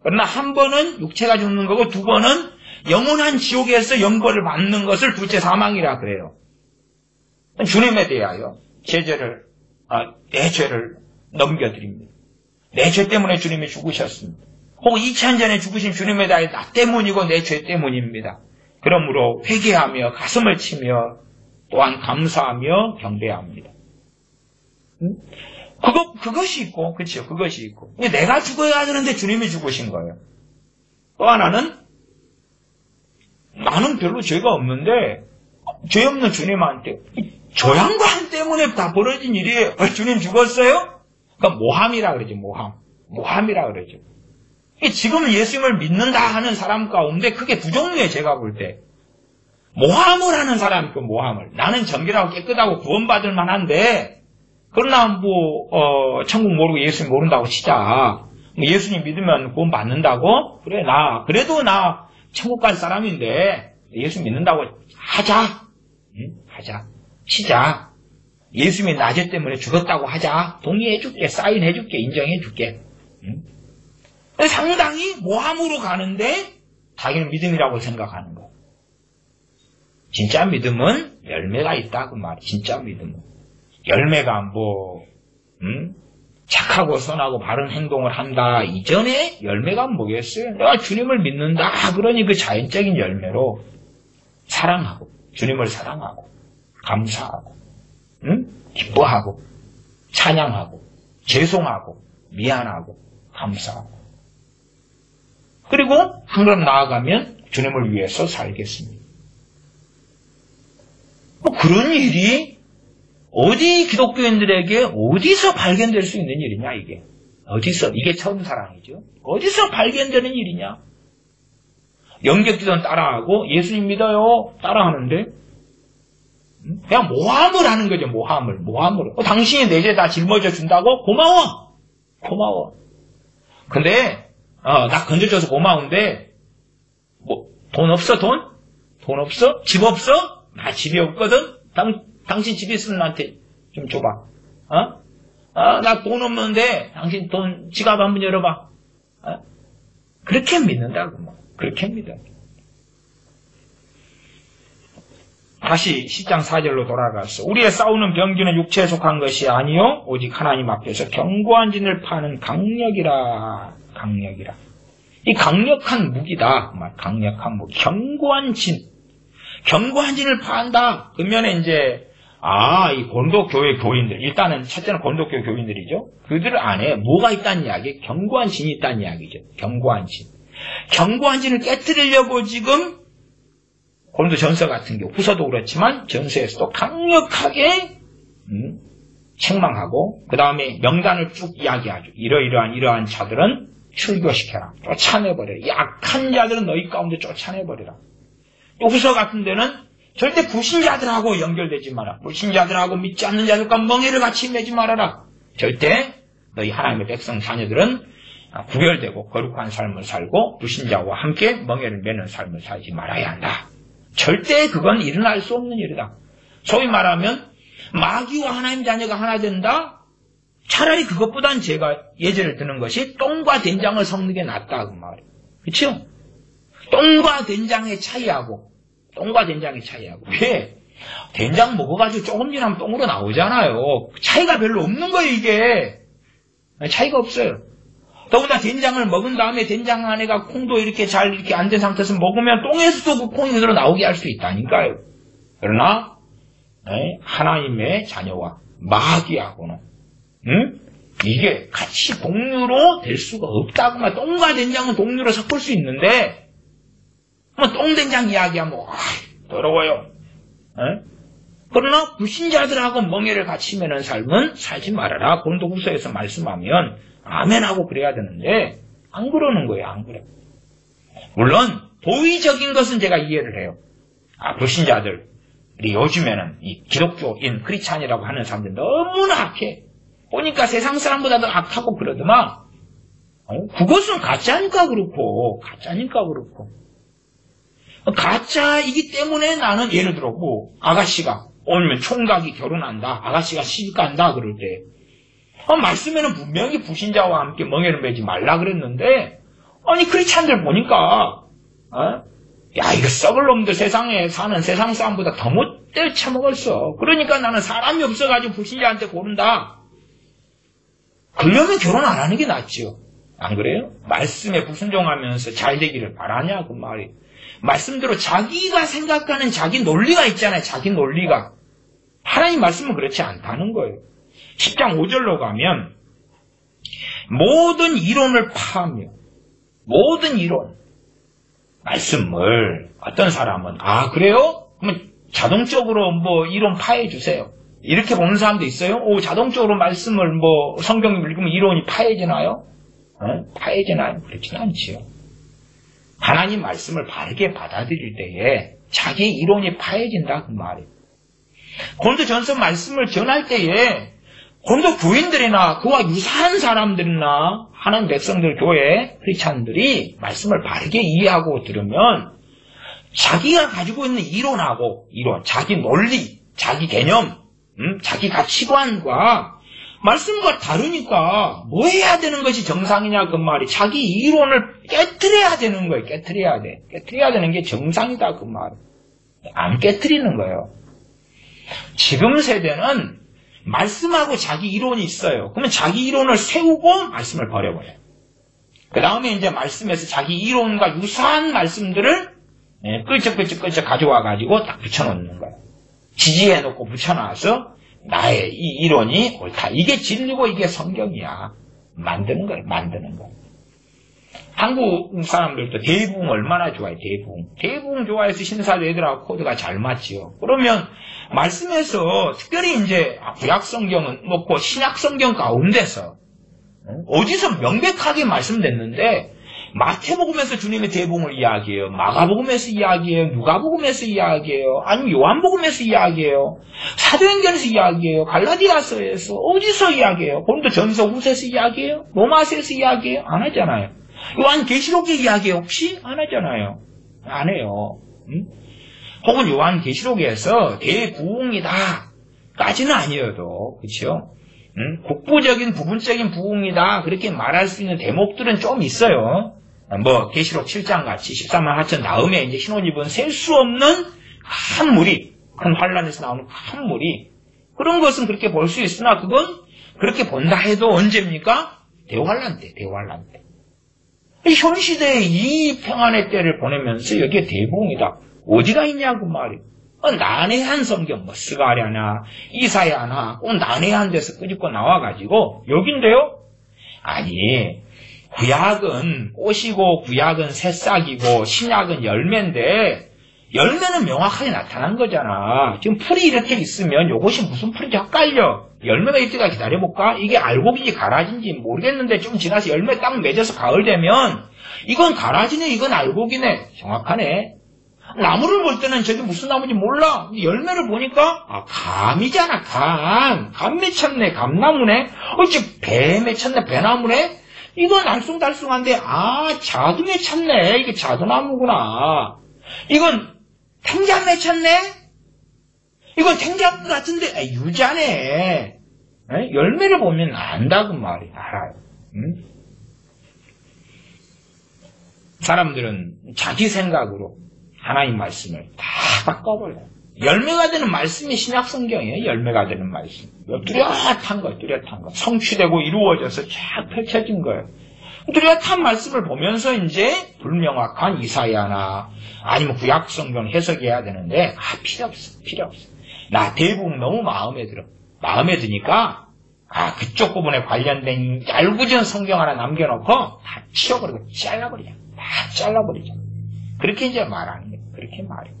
그러나 한 번은 육체가 죽는 거고, 2번은 영원한 지옥에서 영벌을 받는 것을 둘째 사망이라 그래요. 주님에 대하여 내 죄를 넘겨드립니다. 내 죄 때문에 주님이 죽으셨습니다. 혹은 2000년 전에 죽으신 주님에 대하여 나 때문이고 내 죄 때문입니다. 그러므로 회개하며 가슴을 치며 또한 감사하며 경배합니다. 그것이 있고, 그렇죠? 그것이 있고. 내가 죽어야 되는데 주님이 죽으신 거예요. 또 하나는 나는 별로 죄가 없는데 죄 없는 주님한테 저 양반 때문에 다 벌어진 일이에요. 주님 죽었어요? 그러니까 모함이라 그러죠. 모함이라 그러죠. 지금은 예수님을 믿는다 하는 사람 가운데 크게 2종류에 제가 볼 때 모함을 하는 사람이 그 모함을 나는 정결하고 깨끗하고 구원받을 만한데 그러나 천국 모르고 예수님 모른다고 치자. 예수님 믿으면 구원 받는다고? 그래 그래도 나 천국 갈 사람인데 예수 믿는다고 하자. 치자. 예수님이 나 죄 때문에 죽었다고 하자. 동의해줄게. 사인해줄게. 인정해줄게. 상당히 모함으로 가는데 자기는 믿음이라고 생각하는 거. 진짜 믿음은 열매가 있다 그 말이야. 진짜 믿음은. 열매가 착하고 선하고 바른 행동을 한다 이전에 열매가 뭐겠어요? 내가 주님을 믿는다 그러니 그 자연적인 열매로 사랑하고 주님을 사랑하고 감사하고 기뻐하고 찬양하고 죄송하고 미안하고 감사하고 그리고 한 걸음 나아가면 주님을 위해서 살겠습니다. 그런 일이 어디 기독교인들에게 어디서 발견될 수 있는 일이냐 이게. 어디서? 이게 처음 사랑이죠. 어디서 발견되는 일이냐. 영격기도는 따라하고 예수님 믿어요 따라하는데 그냥 모함을 하는 거죠. 모함으로. 당신이 내 죄 다 짊어져 준다고? 고마워. 근데 나 건져줘서 고마운데 돈 없어? 돈 없어? 집 없어? 나 집이 없거든? 당신 집 있으면 나한테 좀 줘봐. 나 돈 없는데 당신 돈 지갑 한번 열어봐. 그렇게 믿는다고 그렇게 믿어. 다시 10장 4절로 돌아가서 우리의 싸우는 병기는 육체에 속한 것이 아니요 오직 하나님 앞에서 견고한 진을 파는 강력이라. 이 강력한 무기다. 강력한 무기. 견고한 진을 파한다. 그러면 이제 이 고린도 교회 교인들 일단은 첫째는 고린도 교회 교인들이죠. 그들 안에 뭐가 있다는 이야기? 견고한 진이 있다는 이야기죠. 견고한 진을 깨뜨리려고 지금 고린도 전서 같은 경우 후서도 그렇지만 전서에서도 강력하게 책망하고 그 다음에 명단을 쭉 이야기하죠. 이러한 자들은 출교시켜라. 쫓아내버려라. 약한 자들은 너희 가운데 쫓아내버려라. 후서 같은 데는 절대 불신자들하고 연결되지 마라. 불신자들하고 믿지 않는 자들과 멍에를 같이 매지 말아라. 절대 너희 하나님의 백성 자녀들은 구별되고 거룩한 삶을 살고 불신자와 함께 멍에를 매는 삶을 살지 말아야 한다. 절대 그건 일어날 수 없는 일이다. 소위 말하면 마귀와 하나님 자녀가 하나 된다? 차라리 그것보단 제가 예제를 드는 것이 똥과 된장을 섞는 게 낫다 그 말이에요. 그렇죠? 똥과 된장의 차이하고 왜? 된장 먹어가지고 조금 지나면 똥으로 나오잖아요. 차이가 별로 없는 거예요 이게. 차이가 없어요. 더구나 된장을 먹은 다음에 된장 안에가 콩도 이렇게 잘 이렇게 안 된 상태에서 먹으면 똥에서도 그 콩이 그대로 나오게 할 수 있다니까요. 그러나 하나님의 자녀와 마귀하고는 이게 같이 동류로 될 수가 없다고만. 똥과 된장은 동류로 섞을 수 있는데 뭐 똥된장 이야기하면 더러워요. 그러나 불신자들하고 멍에를 같이 매는 삶은 살지 말아라. 고린도후서에서 말씀하면 아멘하고 그래야 되는데 안 그러는 거예요. 안 그래. 물론 도의적인 것은 제가 이해를 해요. 불신자들, 우리 요즘에는 이 기독교인 크리스찬이라고 하는 사람들 너무나 악해. 보니까 세상 사람보다 더 악하고 그러더만. 그것은 가짜니까 그렇고, 가짜이기 때문에 나는 예를 들어 뭐 아가씨가 오늘 총각이 결혼한다, 아가씨가 시집간다 그럴 때 말씀에는 분명히 불신자와 함께 멍에를 매지 말라 그랬는데, 아니 크리스찬들 보니까 야 이거 썩을 놈들 세상에 사는 세상 사람보다 더 못 때려쳐먹었어. 그러니까 나는 사람이 없어가지고 불신자한테 고른다. 그러면 결혼 안 하는 게 낫지요. 안 그래요? 말씀에 불순종하면서 잘 되기를 바라냐 그 말이. 말씀대로 자기가 생각하는 자기 논리가 있잖아요. 자기 논리가. 하나님 말씀은 그렇지 않다는 거예요. 10장 5절로 가면 모든 이론을 파하며 모든 이론 말씀을 어떤 사람은 그래요? 그러면 자동적으로 뭐 이론 파해 주세요. 이렇게 보는 사람도 있어요. 자동적으로 말씀을 뭐 성경을 읽으면 이론이 파해지나요? 파해지나요? 그렇지는 않지요. 하나님 말씀을 바르게 받아들일 때에 자기 이론이 파해진다 그 말이에요. 고린도전서 말씀을 전할 때에 고린도 교인들이나 그와 유사한 사람들이나 하나님 백성들 교회 크리스찬들이 말씀을 바르게 이해하고 들으면 자기가 가지고 있는 이론, 자기 논리, 자기 개념, 자기 가치관과 말씀과 다르니까 뭐 해야 되는 것이 정상이냐 그 말이. 자기 이론을 깨트려야 되는 거예요. 깨트려야 돼. 깨트려야 되는 게 정상이다 그 말. 안 깨트리는 거예요. 지금 세대는 말씀하고 자기 이론이 있어요. 그러면 자기 이론을 세우고 말씀을 버려버려요. 그 다음에 이제 말씀에서 자기 이론과 유사한 말씀들을 끌적끌적 가져와가지고 딱 붙여놓는 거예요. 지지해놓고 붙여놔서 나의 이 이론이 옳다. 이게 진리고 이게 성경이야. 만드는 거예요. 한국 사람들도 대부흥 얼마나 좋아해. 대부흥 좋아해서 신사들하고 코드가 잘 맞지요. 그러면 말씀에서 특별히 이제 구약 성경은 놓고 신약 성경 가운데서 어디서 명백하게 말씀됐는데 마태복음에서 주님의 대부흥을 이야기해요. 마가복음에서 이야기해요. 누가복음에서 이야기해요. 아니면 요한복음에서 이야기해요. 사도행전에서 이야기해요. 갈라디아서에서 어디서 이야기해요. 고린도전서 후서에서 이야기해요. 로마서에서 이야기해요. 안 하잖아요. 요한계시록에 이야기해요. 혹시? 안 하잖아요. 안 해요. 혹은 요한계시록에서 대부흥이다 까지는 아니어도 그렇죠? 국부적인 부분적인 부흥이다 그렇게 말할 수 있는 대목들은 좀 있어요. 뭐 계시록 7장 같이 14만 4천 다음에 이제 흰옷 입은 셀 수 없는 큰 무리, 큰 환란에서 나오는 큰 무리, 그런 것은 그렇게 볼 수 있으나 그건 그렇게 본다 해도 언제입니까? 대환란 때. 현 시대에 이 평안의 때를 보내면서 여기에 대부흥이다. 어디가 있냐고 말이에요. 난해한 성경, 뭐 스가랴나 이사야나 꼭 난해한 데서 끄집고 나와가지고 여긴데요? 아니, 구약은 꽃이고 구약은 새싹이고 신약은 열매인데 열매는 명확하게 나타난 거잖아. 지금 풀이 이렇게 있으면 이것이 무슨 풀인지 헷갈려. 열매가 이때까지 기다려볼까? 이게 알곡인지 가라지인지 모르겠는데 좀 지나서 열매 딱 맺어서 가을 되면 이건 가라지네, 이건 알곡이네. 정확하네. 나무를 볼 때는 저게 무슨 나무인지 몰라. 열매를 보니까 감이잖아. 감 맺혔네. 감나무네. 어찌 배 맺혔네. 배나무네. 이건 알쏭달쏭한데 자두 맺혔네. 이게 자두나무구나. 이건 탱자 맺혔네. 이건 탱자 같은데 유자네. 열매를 보면 안다고 말이야. 알아요. 사람들은 자기 생각으로 하나님 말씀을 다 바꿔버려요. 열매가 되는 말씀이 신약 성경이에요. 열매가 되는 말씀. 뚜렷한 거. 성취되고 이루어져서 쫙 펼쳐진 거예요. 뚜렷한 말씀을 보면서 이제 불명확한 이사야나 아니면 구약 성경 해석해야 되는데 필요 없어. 나 대부분 너무 마음에 들어. 마음에 드니까 그쪽 부분에 관련된 얄궂은 성경 하나 남겨놓고 다 치워버리고 잘라버리자. 다 잘라버리자. 그렇게 이제 말하는 거예요. 그렇게 말해요.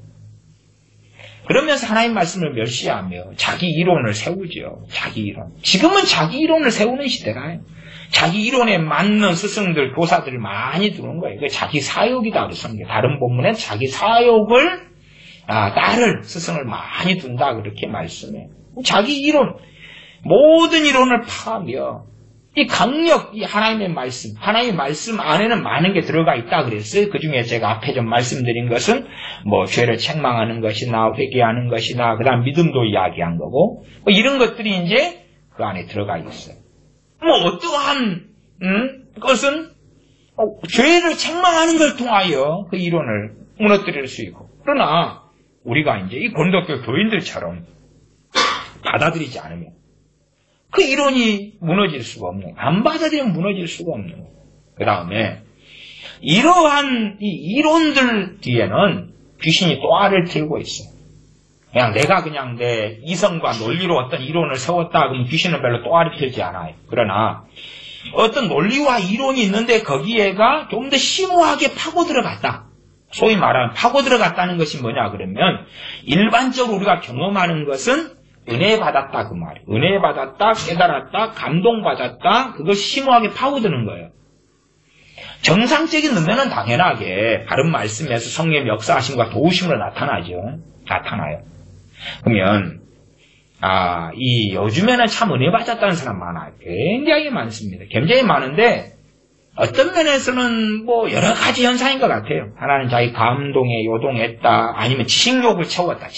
그러면서 하나님 말씀을 멸시하며 자기 이론을 세우죠. 자기 이론. 지금은 자기 이론을 세우는 시대라요. 자기 이론에 맞는 스승들, 교사들을 많이 두는 거예요. 그 자기 사욕이다 그랬습니다. 다른 본문엔 자기 사욕을 딸을 스승을 많이 둔다 그렇게 말씀해요. 자기 이론, 모든 이론을 파하며 이 강력, 이 하나님의 말씀 안에는 많은 게 들어가 있다 그랬어요. 그 중에 제가 앞에 좀 말씀드린 것은 죄를 책망하는 것이나 회개하는 것이나 그다음 믿음도 이야기한 거고 이런 것들이 이제 그 안에 들어가 있어요. 어떠한 것은 죄를 책망하는 걸 통하여 그 이론을 무너뜨릴 수 있고 그러나 우리가 이제 이 고린도교 교인들처럼 받아들이지 않으면 그 이론이 무너질 수가 없는 거예요. 안 받아들이면 무너질 수가 없는 거예요. 그 다음에 이러한 이 이론들 뒤에는 귀신이 또 알을 들고 있어요. 내가 그냥 내 이성과 논리로 어떤 이론을 세웠다 그러면 귀신은 별로 또 알이 들지 않아요. 그러나 어떤 논리와 이론이 있는데 거기에가 좀 더 심오하게 파고 들어갔다. 소위 말하면 파고 들어갔다는 것이 뭐냐 그러면 일반적으로 우리가 경험하는 것은 은혜 받았다 그 말이에요. 은혜 받았다, 깨달았다, 감동받았다 그걸 심오하게 파고드는 거예요. 정상적인 은혜는 당연하게 바른 말씀에서 성령의 역사하심과 도우심으로 나타나요. 그러면 이 요즘에는 참 은혜 받았다는 사람 많아요. 굉장히 많습니다. 굉장히 많은데 어떤 면에서는 여러 가지 현상인 것 같아요. 하나는 자기 감동에 요동했다. 아니면 지식욕을 채웠다.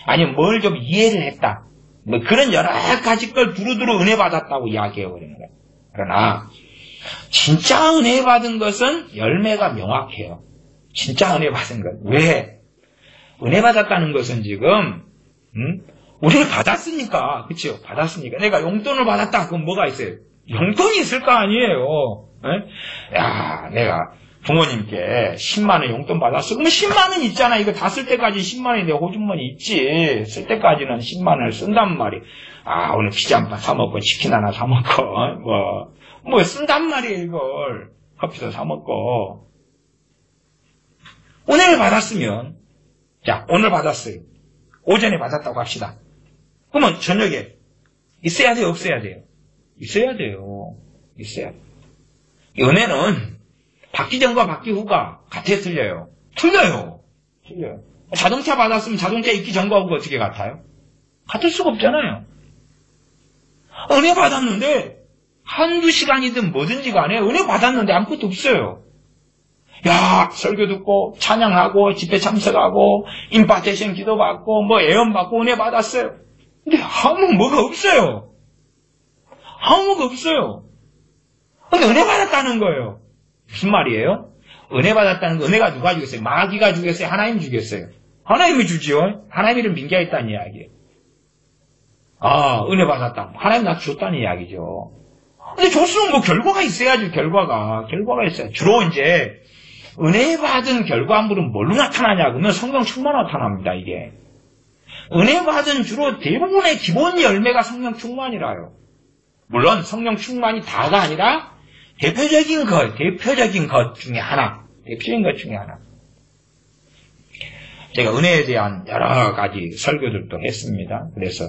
아니면 뭘 좀 이해를 했다. 그런 여러 가지 걸 두루두루 은혜 받았다고 이야기해버리는 거예요. 그러나 진짜 은혜 받은 것은 열매가 명확해요. 진짜 은혜 받은 것. 왜? 은혜 받았다는 것은 지금 우리를 받았으니까, 그렇죠? 받았으니까. 내가 용돈을 받았다. 그럼 뭐가 있어요? 용돈이 있을 거 아니에요. 내가 부모님께 10만원 용돈 받았어. 그러면 10만원 있잖아. 이거 다 쓸 때까지 10만원이 내 호주머니 있지. 쓸 때까지는 10만원을 쓴단 말이에요. 오늘 피자 한 판 사먹고, 치킨 하나 사먹고, 쓴단 말이에요, 이걸. 커피도 사먹고. 오늘 받았으면, 오늘 받았어요. 오전에 받았다고 합시다. 그러면 저녁에 있어야 돼요, 없어야 돼요? 있어야 돼요. 은혜는 받기 전과 받기 후가 같아요, 틀려요? 틀려요. 자동차 받았으면 자동차 있기 전과 후가 어떻게 같아요? 같을 수가 없잖아요. 은혜 받았는데 한두 시간이든 뭐든지 간에 은혜 받았는데 아무것도 없어요. 설교 듣고 찬양하고 집회 참석하고 임파테이션 기도받고 애원받고 은혜 받았어요. 근데 뭐가 없어요. 근데 은혜 받았다는 거예요. 무슨 말이에요? 은혜 받았다는 거, 은혜가 누가 주겠어요? 마귀가 주겠어요? 하나님 주겠어요? 하나님이 주지요. 하나님이를 민개했다는 이야기예요. 은혜 받았다. 하나님 나한테 줬다는 이야기죠. 근데 줬으면 결과가 있어야죠. 결과가 있어요. 주로 이제 은혜 받은 결과물은 뭘로 나타나냐 그러면 성령 충만 나타납니다. 이게 은혜 받은 주로 대부분의 기본 열매가 성령 충만이라요. 물론 성령 충만이 다가 아니라 대표적인 것 중에 하나. 제가 은혜에 대한 여러 가지 설교들도 했습니다. 그래서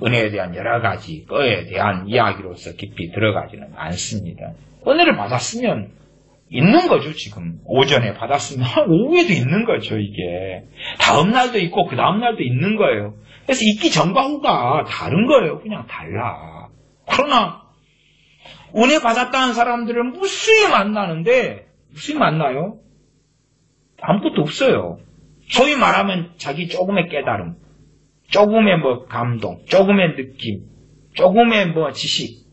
은혜에 대한 여러 가지 거에 대한 이야기로서 깊이 들어가지는 않습니다. 은혜를 받았으면 있는 거죠, 지금. 오전에 받았으면 오후에도 있는 거죠, 이게. 다음 날도 있고 그 다음 날도 있는 거예요. 그래서 있기 전과 후가 다른 거예요. 그냥 달라. 그러나 은혜 받았다는 사람들은 무수히 만나요? 아무것도 없어요. 소위 말하면 자기 조금의 깨달음, 조금의 감동, 조금의 느낌, 조금의 지식,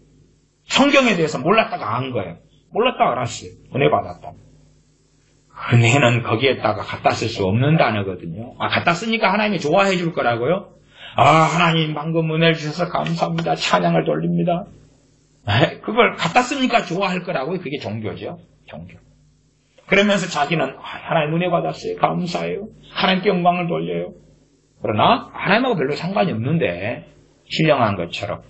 성경에 대해서 몰랐다가 안 거예요. 몰랐다가 알았어요. 은혜 받았다. 은혜는 거기에다가 갖다 쓸 수 없는 단어거든요. 갖다 쓰니까 하나님이 좋아해 줄 거라고요? 하나님 방금 은혜를 주셔서 감사합니다. 찬양을 돌립니다. 그걸 갖다 쓰니까 좋아할 거라고요? 그게 종교죠. 종교. 그러면서 자기는 하나님 은혜 받았어요. 감사해요. 하나님께 영광을 돌려요. 그러나 하나님하고 별로 상관이 없는데 신령한 것처럼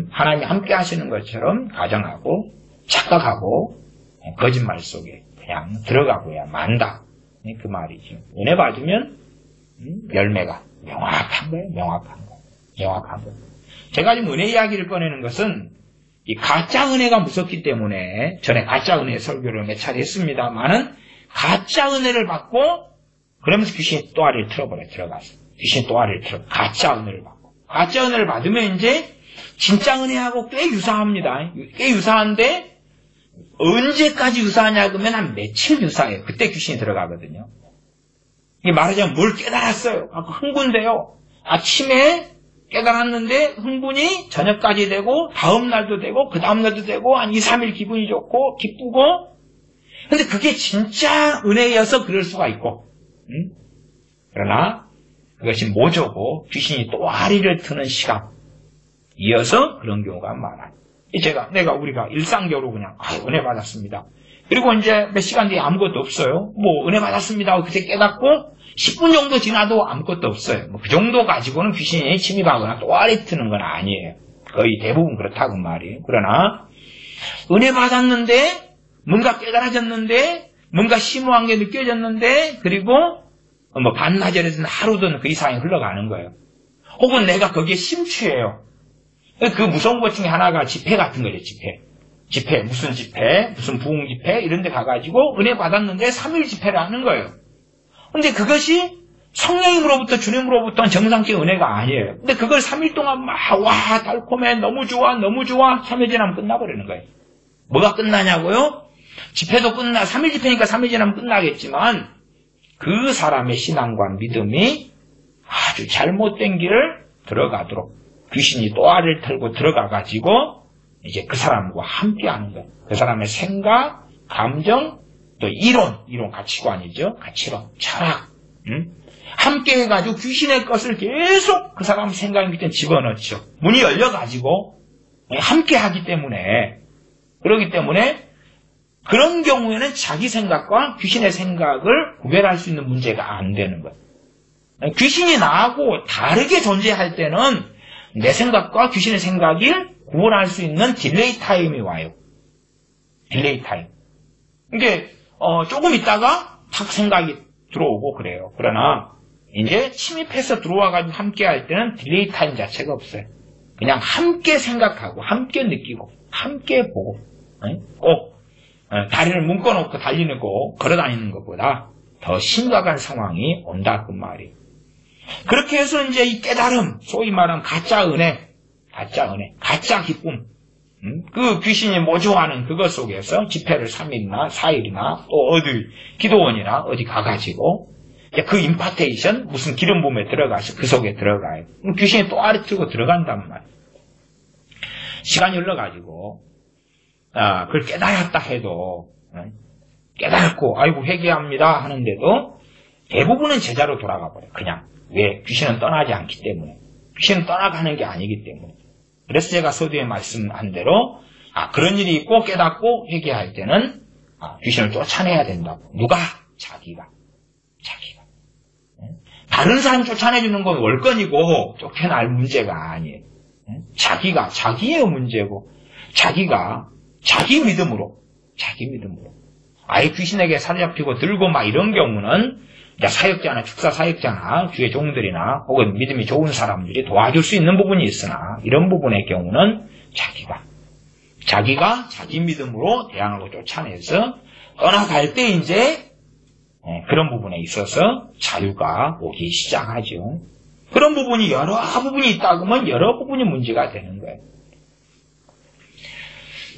하나님이 함께 하시는 것처럼 가정하고 착각하고 거짓말 속에 그냥 들어가고야 만다. 그 말이죠. 은혜 받으면 열매가 명확한 거예요. 명확한 거. 제가 지금 은혜 이야기를 꺼내는 것은 이 가짜 은혜가 무섭기 때문에 전에 가짜 은혜 설교를 몇 차례 했습니다만은 가짜 은혜를 받고 그러면서 귀신이 또아리를 틀어버려 들어가서 귀신이 또아리를 틀어 가짜 은혜를 받고 가짜 은혜를 받으면 이제 진짜 은혜하고 꽤 유사합니다. 꽤 유사한데 언제까지 유사하냐 그러면 한 며칠 유사해요. 그때 귀신이 들어가거든요. 이게 말하자면 뭘 깨달았어요. 흥분돼요. 아침에 깨달았는데 흥분이 저녁까지 되고 다음날도 되고 그 다음날도 되고 한 2, 3일 기분이 좋고 기쁘고 근데 그게 진짜 은혜여서 그럴 수가 있고 그러나 그것이 모조고 귀신이 또아리를 트는 시간 이어서 그런 경우가 많아요. 우리가 일상적으로 그냥 은혜 받았습니다. 그리고 이제 몇 시간 뒤에 아무것도 없어요. 뭐 은혜 받았습니다 하고 그때 깨닫고 10분 정도 지나도 아무것도 없어요. 그 정도 가지고는 귀신이 침입하거나 또아리 트는 건 아니에요. 거의 대부분 그렇다고 말이에요. 그러나 은혜 받았는데 뭔가 깨달아졌는데 뭔가 심오한 게 느껴졌는데 그리고 뭐 반나절에서는 하루든 그 이상이 흘러가는 거예요. 혹은 내가 거기에 심취해요. 그 무서운 것 중에 하나가 집회 같은 거죠. 집회 무슨 부흥 집회 이런 데 가가지고 은혜 받았는데 3일 집회를 하는 거예요. 근데 그것이 성령님으로부터 주님으로부터는 정상적인 은혜가 아니에요. 근데 그걸 3일 동안 달콤해 너무 좋아 3일 지나면 끝나버리는 거예요. 뭐가 끝나냐고요? 집회도 3일 집회니까 3일 지나면 끝나겠지만 그 사람의 신앙과 믿음이 아주 잘못된 길을 들어가도록 귀신이 또아리를 털고 들어가가지고 이제 그 사람과 함께하는 거예요. 그 사람의 생각, 감정, 또 이론 가치관이죠. 가치론, 철학 함께 해가지고 귀신의 것을 계속 그 사람 생각 밑에 집어넣죠. 문이 열려가지고 함께 하기 때문에 그렇기 때문에 그런 경우에는 자기 생각과 귀신의 생각을 구별할 수 있는 문제가 안 되는 거예요. 귀신이 나하고 다르게 존재할 때는 내 생각과 귀신의 생각이 구분할 수 있는 딜레이 타임이 와요. 딜레이 타임. 이게 조금 있다가 탁 생각이 들어오고 그래요. 그러나 이제 침입해서 들어와가지고 함께 할 때는 딜레이 타임 자체가 없어요. 그냥 함께 생각하고 함께 느끼고 함께 보고 꼭 다리를 묶어놓고 달리는 거 걸어다니는 것보다 더 심각한 상황이 온다 그 말이에요. 그렇게 해서 이제 이 깨달음, 소위 말하는 가짜 은혜, 가짜 기쁨, 그 귀신이 모조하는 그것 속에서 집회를 3일이나 4일이나 또 어디 기도원이나 어디 가가지고 그 임파테이션, 무슨 기름 부음에 들어가서 그 속에 들어가요. 귀신이 또 아래뜨고 들어간단 말이에요. 시간이 흘러가지고 그걸 깨달았다 해도 깨달고 아이고 회개합니다 하는데도 대부분은 제자로 돌아가 버려요. 그냥. 왜? 귀신은 떠나지 않기 때문에. 귀신은 떠나가는 게 아니기 때문에. 그래서 제가 서두에 말씀한 대로 그런 일이 있고 깨닫고 회개할 때는 귀신을 쫓아내야 된다고. 누가? 자기가. 다른 사람 쫓아내주는 건 월권이고 쫓겨날 문제가 아니에요. 자기가 자기의 문제고 자기가 자기 믿음으로 아예 귀신에게 사로잡히고 들고 막 이런 경우는 사역자나 축사 사역자나 주의 종들이나 혹은 믿음이 좋은 사람들이 도와줄 수 있는 부분이 있으나 이런 부분의 경우는 자기가 자기 믿음으로 대항하고 쫓아내서 떠나갈 때 이제 그런 부분에 있어서 자유가 오기 시작하죠. 그런 부분이 여러 부분이 있다 그러면 여러 부분이 문제가 되는 거예요.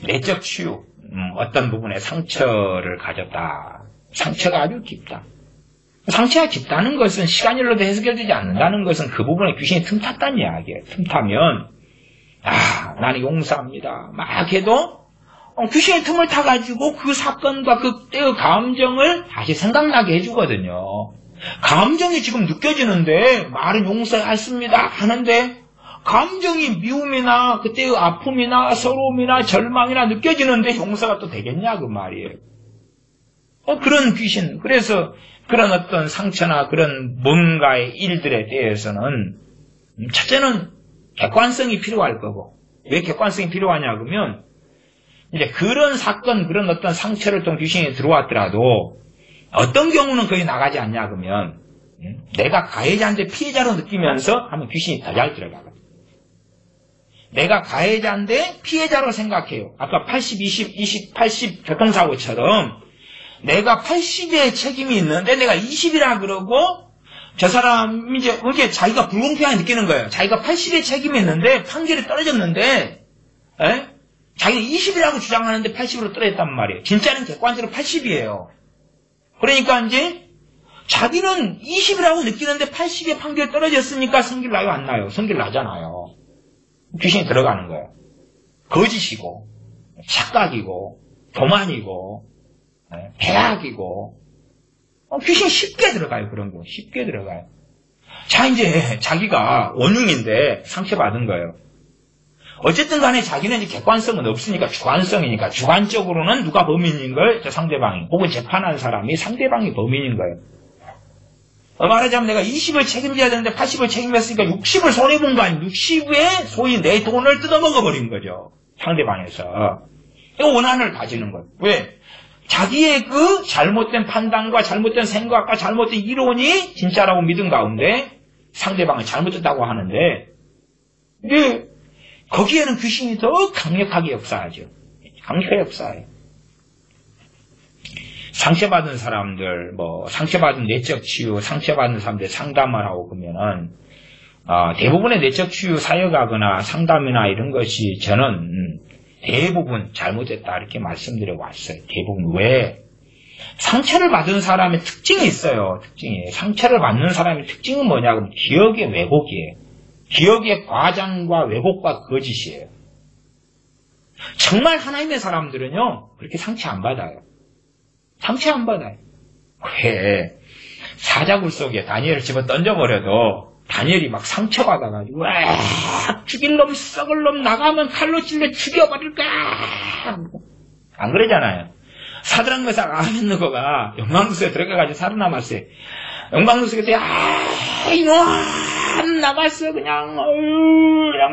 내적 치유, 어떤 부분에 상처를 가졌다. 상처가 아주 깊다. 상처가 깊다는 것은 시간이 흘러도 해석되지 않는다는 것은 그 부분에 귀신이 틈탔다는 이야기예요. 틈타면 나는 용서합니다. 막 해도 귀신의 틈을 타가지고 그 사건과 그때의 감정을 다시 생각나게 해주거든요. 감정이 지금 느껴지는데 말은 용서했습니다 하는데 감정이 미움이나 그때의 아픔이나 서러움이나 절망이나 느껴지는데 용서가 또 되겠냐 그 말이에요. 그런 귀신. 그래서 그런 어떤 상처나 그런 뭔가의 일들에 대해서는 첫째는 객관성이 필요할 거고 왜 객관성이 필요하냐 그러면 이제 그런 사건, 그런 어떤 상처를 통 귀신이 들어왔더라도 어떤 경우는 거의 나가지 않냐 그러면 내가 가해자인데 피해자로 느끼면서 하면 귀신이 더 잘 들어가거든. 내가 가해자인데 피해자로 생각해요. 아까 80, 20, 80 교통사고처럼 내가 80의 책임이 있는데 내가 20이라 그러고 저 사람이 이제 자기가 불공평하게 느끼는 거예요. 자기가 80의 책임이 있는데 판결이 떨어졌는데 자기는 20이라고 주장하는데 80으로 떨어졌단 말이에요. 진짜는 객관적으로 80이에요. 그러니까 이제 자기는 20이라고 느끼는데 80의 판결이 떨어졌으니까 성질 나요, 안 나요? 성질 나잖아요. 귀신이 들어가는 거예요. 거짓이고 착각이고 교만이고 배악이고 귀신이 쉽게 들어가요. 그런 거 쉽게 들어가요. 자, 이제 자기가 원흉인데 상처받은 거예요. 어쨌든 간에 자기는 이제 객관성은 없으니까 주관성이니까 주관적으로는 누가 범인인 걸? 저 상대방이 혹은 재판한 사람이 상대방이 범인인 거예요. 말하자면 내가 20을 책임져야 되는데 80을 책임졌으니까 60을 손해본 거 아니에요. 60에 소위 내 돈을 뜯어먹어버린 거죠. 상대방에서. 이거 원한을 가지는 거예요. 왜? 자기의 그 잘못된 판단과 잘못된 생각과 잘못된 이론이 진짜라고 믿은 가운데 상대방은 잘못됐다고 하는데 이게 거기에는 귀신이 더 강력하게 역사하죠. 강력하게 역사해요. 상처받은 사람들, 상처받은 내적 치유, 상처받은 사람들 상담을 하고 그러면은, 대부분의 내적 치유 사역하거나 상담이나 이런 것이 저는 대부분 잘못됐다 이렇게 말씀드려 왔어요. 대부분. 왜? 상처를 받은 사람의 특징이 있어요. 특징이. 상처를 받는 사람의 특징은 뭐냐면 기억의 왜곡이에요. 기억의 과장과 왜곡과 거짓이에요. 정말 하나님의 사람들은요, 그렇게 상처 안 받아요. 상처 안 받아요. 왜? 사자굴 속에 다니엘을 집어 던져버려도 다니엘이 막 상처받아가지고 죽일 놈 썩을 놈 나가면 칼로 찔러 죽여버릴 거야 안 그러잖아요. 사드락 메삭 아벤느고가 영광석에 들어가가지고 살아남았어요. 영광석에서 이놈 나갔어 그냥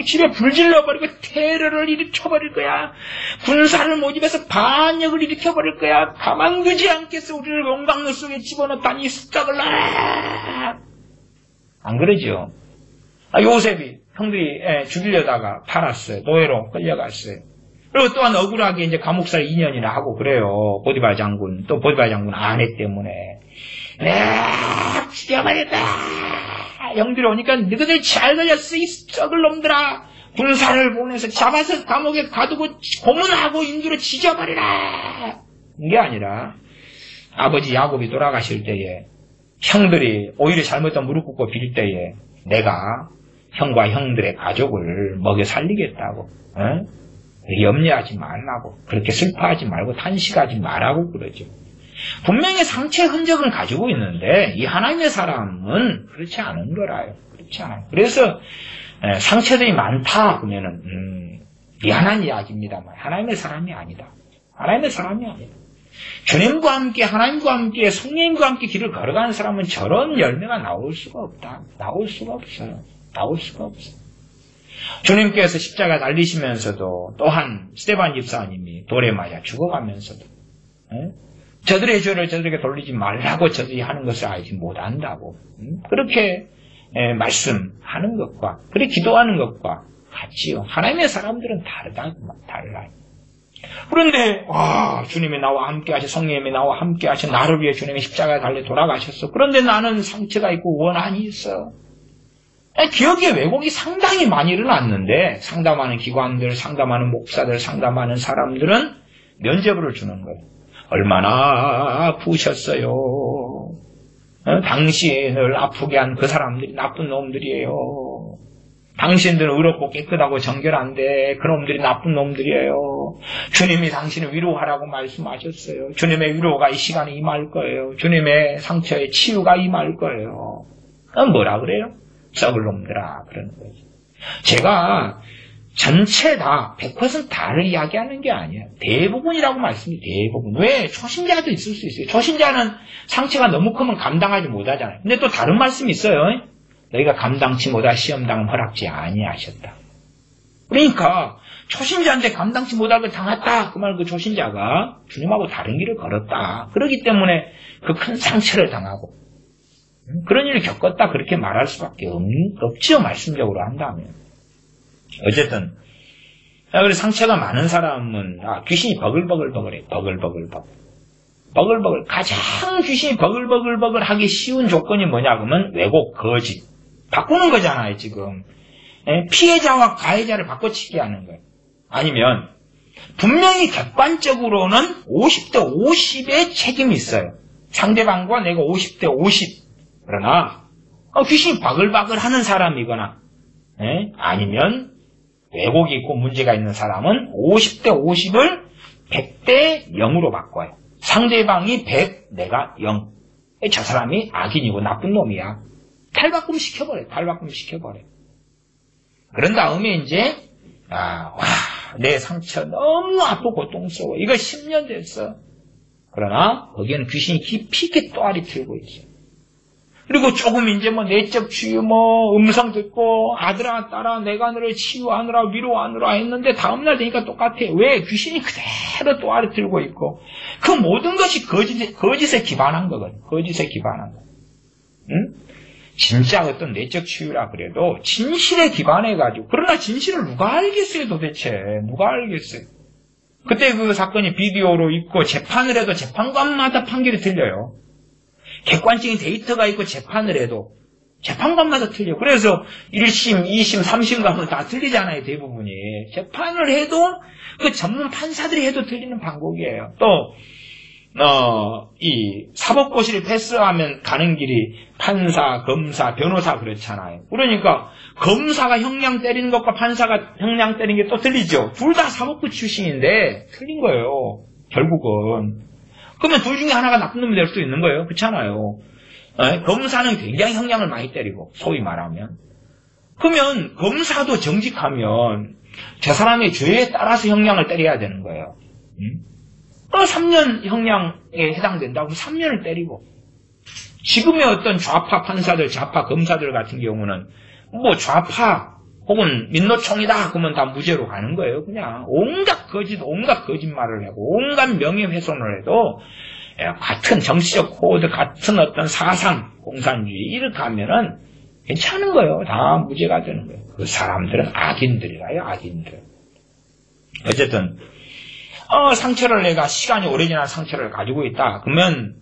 집에 불 질러버리고 테러를 일으켜버릴 거야. 군사를 모집해서 반역을 일으켜버릴 거야. 가만두지 않겠어. 우리를 영광로 속에 집어넣다니 썩을 놔. 안 그러죠. 요셉이 형들이 죽이려다가 팔았어요. 노예로 끌려갔어요. 그리고 또한 억울하게 이제 감옥살 2년이나 하고 그래요. 보디발 장군, 또 보디발 장군 아내 때문에. 죽여버렸다. 형들이 오니까 너희들 잘 걸렸어. 이 썩을 놈들아. 군사를 보내서 잡아서 감옥에 가두고 고문하고 인두로 지져버리라. 이게 아니라 아버지 야곱이 돌아가실 때에 형들이 오히려 잘못한 무릎 꿇고 빌 때에 내가 형과 형들의 가족을 먹여 살리겠다고 염려하지 말라고 그렇게 슬퍼하지 말고 탄식하지 말라고 그러죠. 분명히 상처의 흔적은 가지고 있는데 이 하나님의 사람은 그렇지 않은 거라요. 그렇지 않아요. 그래서 상처들이 많다 그러면은 미안한 이야기입니다만 하나님의 사람이 아니다. 하나님의 사람이 아니다. 주님과 함께 하나님과 함께 성령님과 함께 길을 걸어가는 사람은 저런 열매가 나올 수가 없다. 나올 수가 없어요. 나올 수가 없어요. 주님께서 십자가 달리시면서도 또한 스데반 집사님이 돌에 맞아 죽어가면서도 저들의 죄를 저들에게 돌리지 말라고 저들이 하는 것을 알지 못한다고 그렇게 말씀하는 것과 그렇게 기도하는 것과 같지요. 하나님의 사람들은 달라요. 그런데 주님이 나와 함께 하셔 성령님이 나와 함께 하셔 나를 위해 주님이 십자가에 달려 돌아가셨어. 그런데 나는 상처가 있고 원한이 있어. 기억의 왜곡이 상당히 많이 일어났는데 상담하는 기관들, 상담하는 목사들, 상담하는 사람들은 면죄부를 주는 거예요. 얼마나 아프셨어요. 당신을 아프게 한 그 사람들이 나쁜 놈들이에요. 당신들은 의롭고 깨끗하고 정결한데 그놈들이 나쁜 놈들이에요. 주님이 당신을 위로하라고 말씀하셨어요. 주님의 위로가 이 시간에 임할 거예요. 주님의 상처의 치유가 임할 거예요. 뭐라 그래요? 썩을 놈들아 그러는 거죠. 제가 전체 다 100% 다를 이야기하는 게 아니에요. 대부분이라고 말씀드려요. 대부분. 왜? 초신자도 있을 수 있어요. 초신자는 상처가 너무 크면 감당하지 못하잖아요. 근데 또 다른 말씀이 있어요. 너희가 감당치 못할 시험당은 허락지 아니하셨다. 그러니까 초신자한테 감당치 못할 걸 당했다. 그 말 그 초신자가 주님하고 다른 길을 걸었다. 그렇기 때문에 그 큰 상처를 당하고 그런 일을 겪었다. 그렇게 말할 수밖에 없죠. 말씀적으로 한다면. 어쨌든 그래서 상처가 많은 사람은 귀신이 버글버글버글해. 버글버글. 가장 귀신이 버글버글버글 하기 쉬운 조건이 뭐냐 그러면 왜곡, 거짓. 바꾸는 거잖아요 지금. 피해자와 가해자를 바꿔치기 하는 거예요. 아니면 분명히 객관적으로는 50대 50의 책임이 있어요. 상대방과 내가 50대 50. 그러나 귀신이 바글바글 하는 사람이거나 아니면 왜곡이 있고 문제가 있는 사람은 50대 50을 100대 0으로 바꿔요. 상대방이 100, 내가 0. 저 사람이 악인이고 나쁜 놈이야. 탈바꿈 시켜버려. 그런 다음에 이제 내 상처 너무 아프고 고통스러워. 이거 10년 됐어. 그러나 거기에는 귀신이 깊이 있게 또아리 틀고 있어. 그리고 조금 이제 내적 치유 음성 듣고 아들아 딸아 내가 너를 치유하느라 위로하느라 했는데 다음날 되니까 똑같아. 왜? 귀신이 그대로 또아리 틀고 있고 그 모든 것이 거짓에 기반한 거거든. 거짓에 기반한 거. 응? 진짜 어떤 내적 치유라 그래도 진실에 기반해가지고 그러나 진실을 누가 알겠어요 도대체. 누가 알겠어요. 그때 그 사건이 비디오로 있고 재판을 해도 재판관마다 판결이 틀려요. 객관적인 데이터가 있고 재판을 해도 재판관마다 틀려. 그래서 1심, 2심, 3심 가면 다 틀리잖아요. 대부분이. 재판을 해도 그 전문 판사들이 해도 틀리는 방법이에요. 또 이 사법고시를 패스하면 가는 길이 판사, 검사, 변호사 그렇잖아요. 그러니까 검사가 형량 때리는 것과 판사가 형량 때리는 게 또 틀리죠. 둘 다 사법고 출신인데 틀린 거예요. 결국은. 그러면 둘 중에 하나가 나쁜 놈이 될 수도 있는 거예요. 그렇잖아요. 검사는 굉장히 형량을 많이 때리고 소위 말하면. 그러면 검사도 정직하면 저 사람의 죄에 따라서 형량을 때려야 되는 거예요. 3년 형량에 해당된다고 3년을 때리고 지금의 어떤 좌파 판사들, 좌파 검사들 같은 경우는 좌파 혹은 민노총이다 그러면 다 무죄로 가는 거예요. 그냥 온갖 거짓말을 하고 온갖 명예훼손을 해도 같은 정치적 코드, 같은 어떤 사상, 공산주의 이렇게 하면은 괜찮은 거예요. 다 무죄가 되는 거예요. 그 사람들은 악인들이라요. 악인들. 어쨌든 상처를 내가 시간이 오래 지난 상처를 가지고 있다. 그러면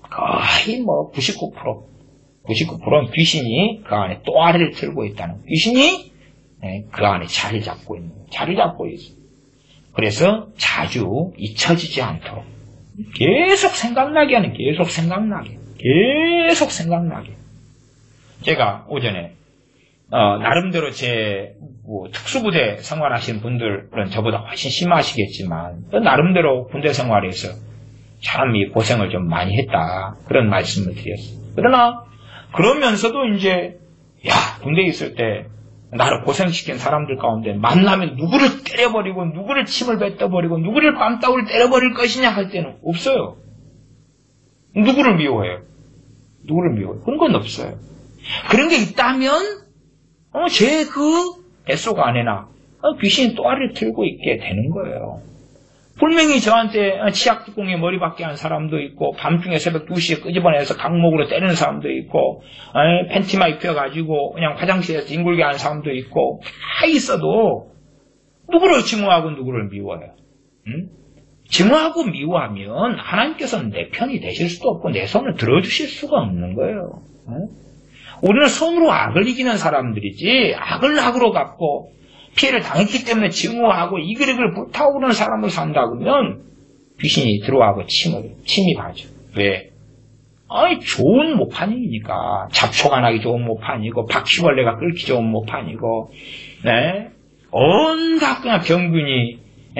거의 99%는 귀신이 그 안에 또아리를 틀고 있다는 귀신이 그 안에 자리 잡고 있는 거예요. 자리 잡고 있어요. 그래서 자주 잊혀지지 않도록 계속 생각나게 하는 계속 생각나게. 제가 오전에 나름대로 제 특수부대 생활하시는 분들은 저보다 훨씬 심하시겠지만 나름대로 군대 생활에서 참 이 고생을 좀 많이 했다 그런 말씀을 드렸어요. 그러나 그러면서도 이제 군대에 있을 때 나를 고생시킨 사람들 가운데 만나면 누구를 때려버리고 누구를 침을 뱉어버리고 누구를 뺨따구를 때려버릴 것이냐 할 때는 없어요. 누구를 미워해요? 그런 건 없어요. 그런 게 있다면 제 그 뱃속 안에나 귀신이 또아리를 틀고 있게 되는 거예요. 분명히 저한테 치약뚜껑에 머리 박게 한 사람도 있고 밤중에 새벽 2시에 끄집어내서 강목으로 때리는 사람도 있고 팬티만 입혀가지고 그냥 화장실에서 뒹굴게 하는 사람도 있고 다 있어도 누구를 증오하고 누구를 미워해요. 증오하고 미워하면 하나님께서는 내 편이 되실 수도 없고 내 손을 들어주실 수가 없는 거예요. 우리는 손으로 악을 이기는 사람들이지 악을 악으로 갚고 피해를 당했기 때문에 증오하고 이글이글 불타오르는 사람으로 산다 그러면 귀신이 들어와고 침입하죠. 왜? 좋은 모판이니까. 잡초가 나기 좋은 모판이고 바퀴벌레가 끓기 좋은 모판이고 온갖 그냥 병균이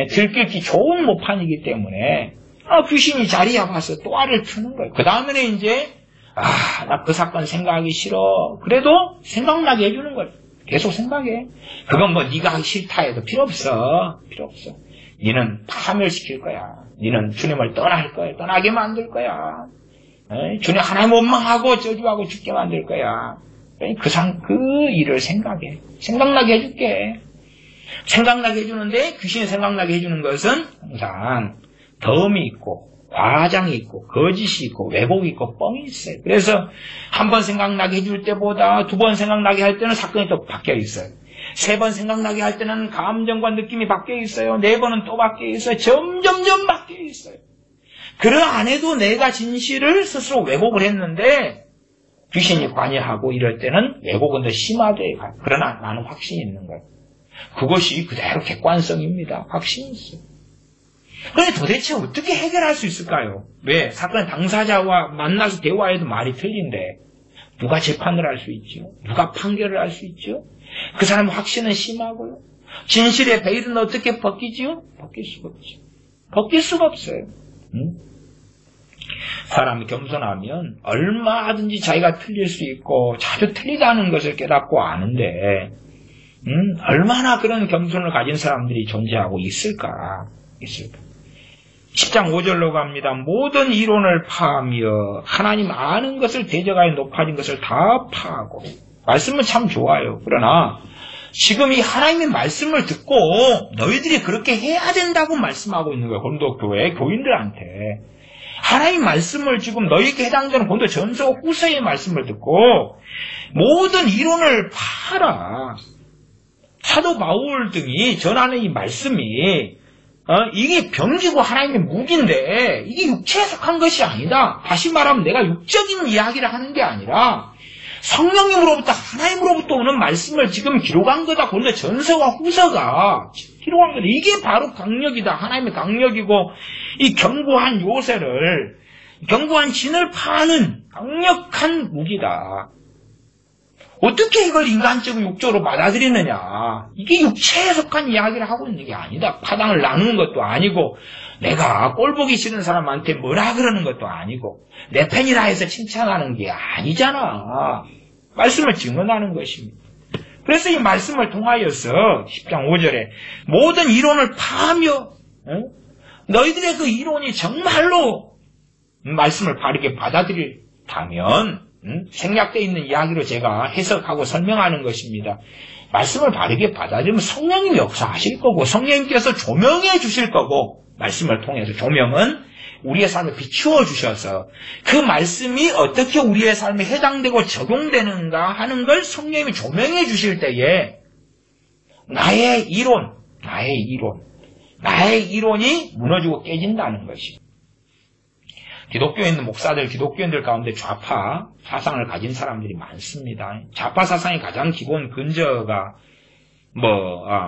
들끓기 좋은 모판이기 때문에 귀신이 자리 잡아서 또아리를 트는 거예요. 그 다음에 이제 나 그 사건 생각하기 싫어. 그래도 생각나게 해주는 거예요. 계속 생각해. 그건 네가 하기 싫다 해도 필요 없어. 니는 파멸시킬 거야. 니는 주님을 떠날 거야. 떠나게 만들 거야. 주님 하나님 원망하고 저주하고 죽게 만들 거야. 그 일을 생각해. 생각나게 해줄게. 생각나게 해주는데 귀신이 생각나게 해주는 것은 항상 덤이 있고 과장이 있고 거짓이 있고 왜곡이 있고 뻥이 있어요. 그래서 한 번 생각나게 해줄 때보다 두 번 생각나게 할 때는 사건이 또 바뀌어 있어요. 세 번 생각나게 할 때는 감정과 느낌이 바뀌어 있어요. 네 번은 또 바뀌어 있어요. 점점점 바뀌어 있어요. 그러 안 해도 내가 진실을 스스로 왜곡을 했는데 귀신이 관여하고 이럴 때는 왜곡은 더 심하게 가요. 그러나 나는 확신이 있는 거예요. 그것이 그대로 객관성입니다. 확신이 있어요. 그런데 도대체 어떻게 해결할 수 있을까요? 왜? 사건 당사자와 만나서 대화해도 말이 틀린데 누가 재판을 할 수 있죠? 누가 판결을 할 수 있죠? 그 사람 확신은 심하고요. 진실의 베일은 어떻게 벗기지요? 벗길 수가 없죠. 벗길 수가 없어요. 사람이 겸손하면 얼마든지 자기가 틀릴 수 있고 자주 틀리다는 것을 깨닫고 아는데 얼마나 그런 겸손을 가진 사람들이 존재하고 있을까? 10장 5절로 갑니다. 모든 이론을 파하며 하나님 아는 것을 대적하여 높아진 것을 다 파하고. 말씀은 참 좋아요. 그러나 지금 이 하나님의 말씀을 듣고 너희들이 그렇게 해야 된다고 말씀하고 있는 거예요. 고린도 교회 교인들한테. 하나님 말씀을 지금 너희에게 해당되는 고린도 전서 후서의 말씀을 듣고 모든 이론을 파라. 사도 바울 등이 전하는 이 말씀이 이게 병지고 하나님의 무기인데 이게 육체에 속한 것이 아니다. 다시 말하면 내가 육적인 이야기를 하는 게 아니라 성령님으로부터 하나님으로부터 오는 말씀을 지금 기록한 거다. 그런데 전서와 후서가 기록한 거다. 이게 바로 강력이다. 하나님의 강력이고 이 견고한 요새를 견고한 진을 파는 강력한 무기다. 어떻게 이걸 인간적인 육적으로 받아들이느냐. 이게 육체에 속한 이야기를 하고 있는 게 아니다. 파당을 나누는 것도 아니고 내가 꼴보기 싫은 사람한테 뭐라 그러는 것도 아니고 내 팬이라 해서 칭찬하는 게 아니잖아. 말씀을 증언하는 것입니다. 그래서 이 말씀을 통하여서 10장 5절에 모든 이론을 파하며 너희들의 그 이론이 정말로 말씀을 바르게 받아들일다면 생략되어 있는 이야기로 제가 해석하고 설명하는 것입니다. 말씀을 바르게 받아들이면 성령님이 역사하실 거고 성령님께서 조명해 주실 거고 말씀을 통해서 조명은 우리의 삶에 비추어 주셔서 그 말씀이 어떻게 우리의 삶에 해당되고 적용되는가 하는 걸 성령님이 조명해 주실 때에 나의 이론이 무너지고 깨진다는 것이. 기독교에 있는 목사들, 기독교인들 가운데 좌파 사상을 가진 사람들이 많습니다. 좌파 사상의 가장 기본 근저가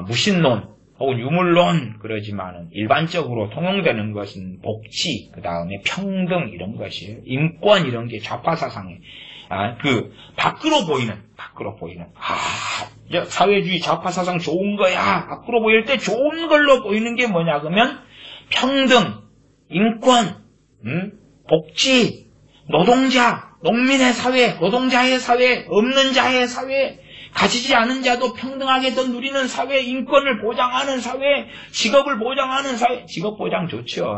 무신론 혹은 유물론 그러지만은 일반적으로 통용되는 것은 복지, 그 다음에 평등 이런 것이에요. 인권 이런 게 좌파 사상에 밖으로 보이는 사회주의 좌파 사상 좋은 거야. 밖으로 보일 때 좋은 걸로 보이는 게 뭐냐 그러면 평등, 인권, 복지, 노동자, 농민의 사회, 노동자의 사회, 없는 자의 사회, 가지지 않은 자도 평등하게 더 누리는 사회, 인권을 보장하는 사회, 직업을 보장하는 사회. 직업 보장 좋죠.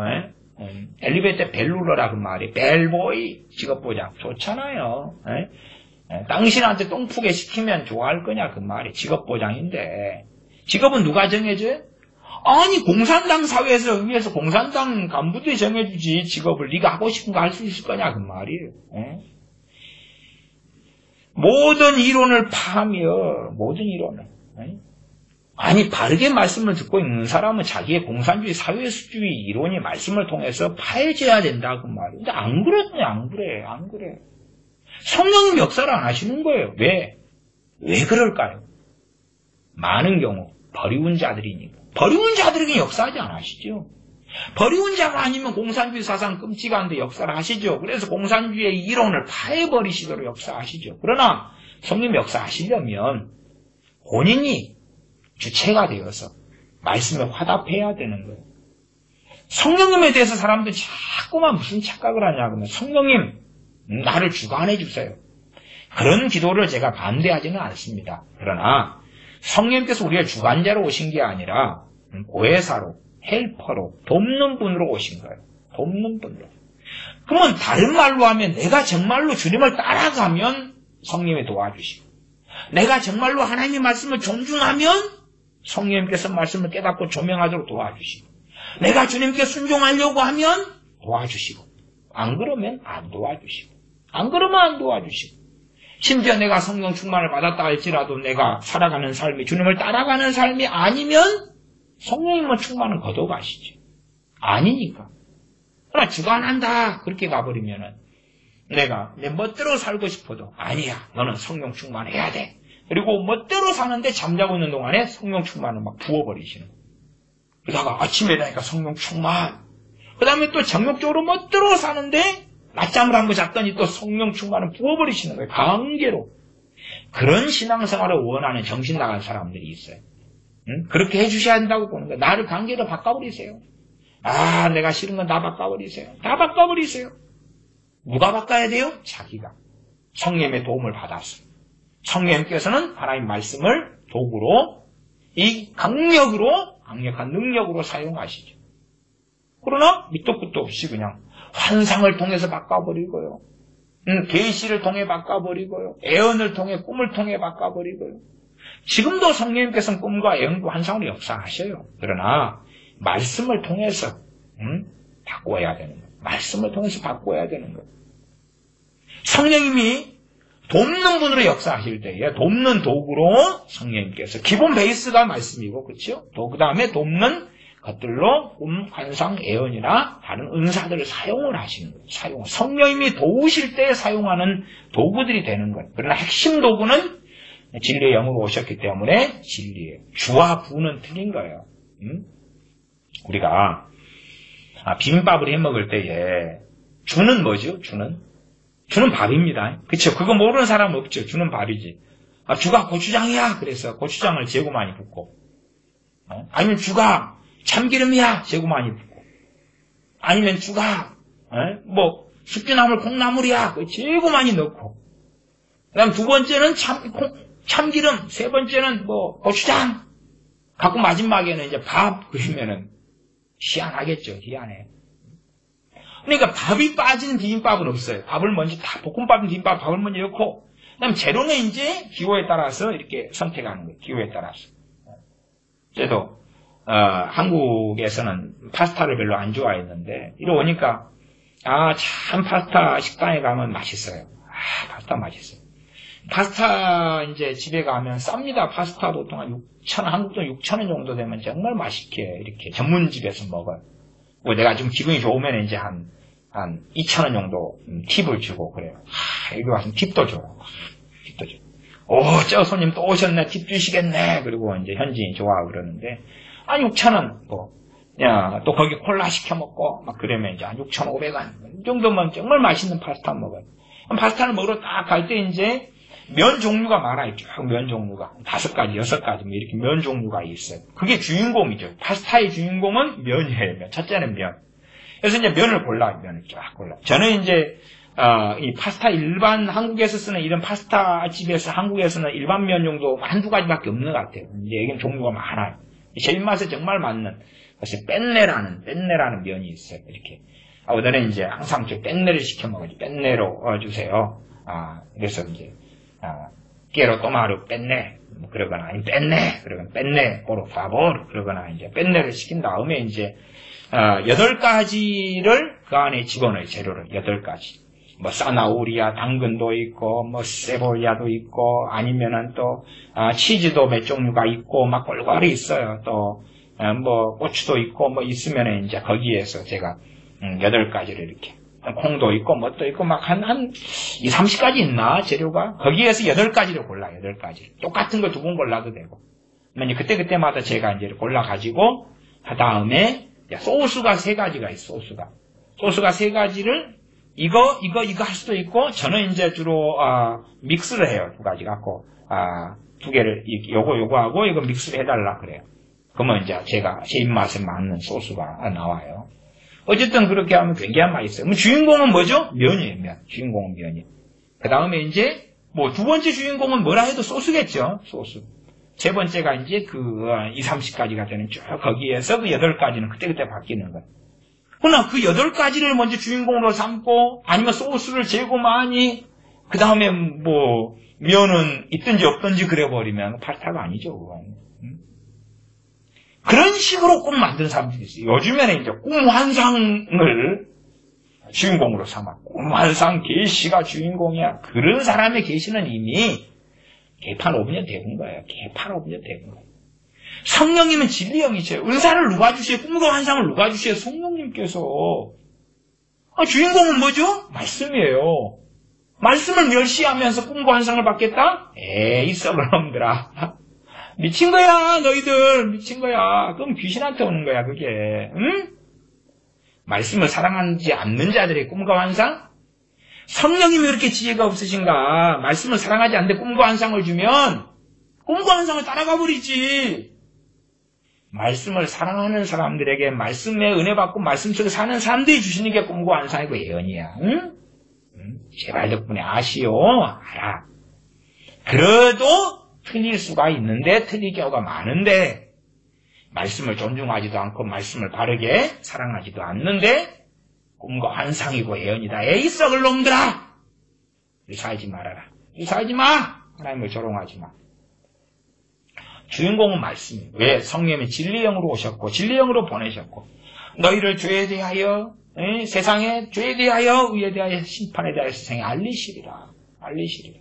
엘리베이터 벨 누르라 그 말이. 벨보이 직업 보장 좋잖아요. 당신한테 똥푸게 시키면 좋아할 거냐 그 말이. 직업 보장인데 직업은 누가 정해줘요? 아니 공산당 사회에서 위에서 공산당 간부들이 정해주지 직업을 네가 하고 싶은 거 할 수 있을 거냐 그 말이에요. 모든 이론을 파하며 모든 이론을 아니 바르게 말씀을 듣고 있는 사람은 자기의 공산주의 사회주의 이론이 말씀을 통해서 파헤쳐야 된다 그 말이에요. 근데 안 그래. 성령님 역사를 안 하시는 거예요. 왜 그럴까요? 많은 경우 버리운 자들이니까. 버리운 자들에게 역사하지 않으시죠. 버리운 자가 아니면 공산주의 사상 끔찍한데 역사를 하시죠. 그래서 공산주의의 이론을 파해버리시도록 역사하시죠. 그러나 성령 역사하시려면 본인이 주체가 되어서 말씀에 화답해야 되는 거예요. 성령님에 대해서 사람들이 자꾸만 무슨 착각을 하냐 그러면 성령님 나를 주관해 주세요. 그런 기도를 제가 반대하지는 않습니다. 그러나 성령님께서 우리의 주관자로 오신 게 아니라 보혜사로, 헬퍼로, 돕는 분으로 오신 거예요. 돕는 분으로. 그러면 다른 말로 하면 내가 정말로 주님을 따라가면 성령이 도와주시고 내가 정말로 하나님의 말씀을 존중하면 성령님께서 말씀을 깨닫고 조명하도록 도와주시고, 내가 주님께 순종하려고 하면 도와주시고, 안 그러면 안 도와주시고, 안 그러면 안 도와주시고, 심지어 내가 성령 충만을 받았다 할지라도 내가 살아가는 삶이 주님을 따라가는 삶이 아니면 성령님은 충만을 거둬가시죠. 아니니까. 그러나 주관한다 그렇게 가버리면은 내가 내 멋대로 살고 싶어도 아니야, 너는 성령 충만해야 돼. 그리고 멋대로 사는데 잠자고 있는 동안에 성령 충만을 막 부어버리시는 거예요. 그러다가 아침에 일어나니까 성령 충만, 그 다음에 또 정욕적으로 멋대로 사는데 낮잠을 한번 잤더니 또 성령 충만을 부어버리시는 거예요. 강제로. 그런 신앙생활을 원하는 정신 나간 사람들이 있어요. 응? 그렇게 해주셔야 한다고 보는 거예요. 나를 강제로 바꿔버리세요. 아, 내가 싫은 건 다 바꿔버리세요. 다 바꿔버리세요. 누가 바꿔야 돼요? 자기가. 성령의 도움을 받았어요. 성령님께서는 하나님 말씀을 도구로, 이 강력한 능력으로 사용하시죠. 그러나 밑도 끝도 없이 그냥 환상을 통해서 바꿔버리고요. 계시를 통해 바꿔버리고요. 애언을 통해, 꿈을 통해 바꿔버리고요. 지금도 성령님께서는 꿈과 애언과 환상으로 역사하셔요. 그러나 말씀을 통해서 바꿔야 되는 거예요. 말씀을 통해서 바꿔야 되는 거예요. 성령님이 돕는 분으로 역사하실 때에 돕는 도구로 성령님께서 기본 베이스가 말씀이고, 그렇죠? 그 다음에 돕는 것들로 꿈, 환상, 애언이나 다른 은사들을 사용을 하시는 거예요. 성령님이 도우실 때 사용하는 도구들이 되는 거예요. 그러나 핵심 도구는 진리의 영으로 오셨기 때문에 진리예요. 주와 부는 틀린 거예요. 우리가 비빔밥을 해 먹을 때에 주는 뭐죠? 주는 밥입니다. 그렇죠? 그거 모르는 사람 없죠. 주는 밥이지. 주가 고추장이야. 그래서 고추장을 재고 많이 붓고, 아니면 주가 참기름이야. 재고 많이 붓고, 아니면 주가 숙주나물 콩나물이야. 재고 많이 넣고, 그다음 두 번째는 참기름, 세 번째는 고추장 갖고 마지막에는 이제 밥 그러면은 희한하겠죠. 희한해. 그러니까 밥이 빠지는 비빔밥은 없어요. 밥을 먼저 다 볶음밥인 비빔밥 밥을 먼저 넣고, 그다음 재료는 이제 기호에 따라서 이렇게 선택하는 거예요. 기호에 따라서. 저도 한국에서는 파스타를 별로 안 좋아했는데 이리 오니까 참 파스타 식당에 가면 맛있어요. 파스타 맛있어요. 파스타 이제 집에 가면 쌉니다. 파스타 보통 한 6,000원, 한국 돈 6,000원 정도 되면 정말 맛있게 이렇게 전문집에서 먹어요. 내가 좀 기분이 좋으면 이제 한 2,000원 정도 팁을 주고 그래요. 여기 와서 팁도 줘요. 팁도 줘. 저 손님 또 오셨네. 팁 주시겠네. 그리고 이제 현지인 좋아하고 그러는데, 6,000원, 또 거기 콜라 시켜 먹고, 막 그러면 이제 한 6,500원. 이 정도면 정말 맛있는 파스타 먹어요. 파스타를 먹으러 딱 갈 때 이제 면 종류가 많아요. 쭉 면 종류가. 5가지, 6가지, 이렇게 면 종류가 있어요. 그게 주인공이죠. 파스타의 주인공은 면이에요. 첫째는 면. 그래서 이제 면을 골라요. 면을 쫙 골라요. 저는 이제, 이 파스타 일반 한국에서 쓰는 이런 파스타 집에서 한국에서는 일반 면 정도 한두 가지밖에 없는 것 같아요. 이제 여기는 종류가 많아요. 제 입맛에 정말 맞는, 그래서 뺀내라는 면이 있어요. 이렇게. 오늘은 이제 항상 저 뺀내를 시켜 먹어야지. 뺀내로 주세요. 그래서 이제, quiero tomar 뺀내. 그러거나, 아니, 뺀내. 그러거나, 뺀내, por favor. 그러거나, 이제 뺀내를 시킨 다음에 이제, 8가지를 그 안에 집어넣어요. 재료를. 8가지. 사나우리아, 당근도 있고, 세볼야도 있고, 아니면은 또, 치즈도 몇 종류가 있고, 막 골고루 있어요. 또, 고추도 있고, 있으면은 이제 거기에서 제가, 8가지를 이렇게. 콩도 있고, 또 있고, 막 한 2, 30가지 있나, 재료가? 거기에서 8가지를 골라요. 8가지. 똑같은 거 2번 골라도 되고. 이제 그때마다 제가 이제 골라가지고, 그 다음에, 소스가 3가지가 있어, 소스가 3가지를, 이거 할 수도 있고, 저는 이제 주로, 믹스를 해요. 2가지 갖고, 2개를, 요거 하고, 이거 믹스를 해달라 그래요. 그러면 이제 제가 제 입맛에 맞는 소스가 나와요. 어쨌든 그렇게 하면 굉장히 맛있어요. 주인공은 뭐죠? 면이에요, 면. 주인공은 면이에요. 그 다음에 이제, 2번째 주인공은 뭐라 해도 소스겠죠? 소스. 3번째가 이제 2, 30가지가 되는 쭉 거기에서 그 8가지는 그때그때 바뀌는 거예요. 그러나 그 8가지를 먼저 주인공으로 삼고, 아니면 소스를 재고 많이, 그 다음에 면은 있든지 없든지 그래버리면 파스타가 아니죠, 그건. 그런 식으로 꿈 만든 사람들이 있어요. 요즘에는 이제 꿈 환상을 주인공으로 삼아. 꿈 환상 계시가 주인공이야. 그런 사람의 계시는 이미 개판 5분년 되는 거예요. 개판 5분년 되는 거예요. 성령님은 진리형이세요. 은사를 누가 주세요? 꿈과 환상을 누가 주세요? 성령님께서. 주인공은 뭐죠? 말씀이에요. 말씀을 멸시하면서 꿈과 환상을 받겠다? 에이, 썩을 놈들아. 미친 거야, 너희들. 미친 거야. 그럼 귀신한테 오는 거야, 그게. 응? 말씀을 사랑하지 않는 자들의 꿈과 환상? 성령님이 그렇게 지혜가 없으신가? 말씀을 사랑하지 않는데 꿈과 환상을 주면 꿈과 환상을 따라가 버리지. 말씀을 사랑하는 사람들에게 말씀의 은혜 받고 말씀 속에 사는 사람들이 주시는 게 꿈과 환상이고 예언이야. 응? 제발 덕분에 아시오. 알아. 그래도 틀릴 수가 있는데 틀릴 경우가 많은데 말씀을 존중하지도 않고 말씀을 바르게 사랑하지도 않는데 꿈과 환상이고 예언이다. 에이 썩을 놈들아. 살지 말아라. 살지 마. 하나님을 조롱하지 마. 주인공은 말씀이에요. 왜? 성령이 진리형으로 오셨고 진리형으로 보내셨고 너희를 죄에 대하여 세상에 죄에 대하여 의에 대하여 심판에 대하여 세상에 알리시리라. 알리시리라.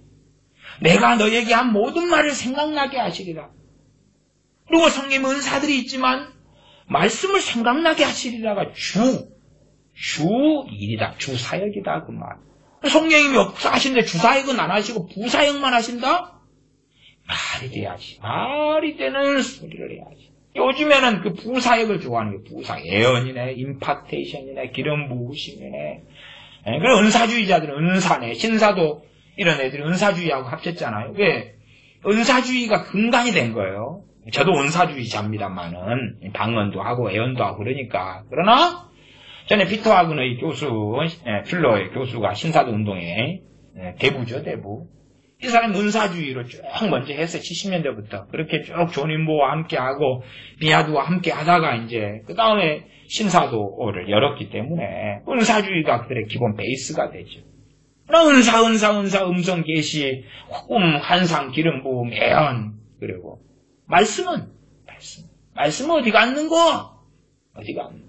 내가 너에게 한 모든 말을 생각나게 하시리라. 그리고 성령의 은사들이 있지만 말씀을 생각나게 하시리라가 주일이다. 주사역이다. 그 말. 성령님이 역사하시는데 주사역은 안 하시고 부사역만 하신다? 말이 돼야지. 말이 되는 소리를 해야지. 요즘에는 그 부사역을 좋아하는 게 부사역. 예언이네, 임파테이션이네, 기름 부으심이네. 그래, 은사주의자들은 은사네. 신사도 이런 애들이 은사주의하고 합쳤잖아요. 왜? 은사주의가 근간이 된 거예요. 저도 은사주의자입니다만은 방언도 하고 예언도 하고 그러니까. 그러나 전에 피터 하근의 교수, 필러의 교수가 신사도 운동의 대부죠, 대부. 이 사람이 은사주의로 쭉 먼저 해서 70년대부터 그렇게 쭉 존인보와 함께하고 비아두와 함께 하다가 이제 그 다음에 신사도를 열었기 때문에 은사주의가 그들의 기본 베이스가 되죠. 은사, 음성 계시, 꿈, 환상, 기름 부음, 예언, 그리고 말씀은 어디 갔는 거? 어디 갔는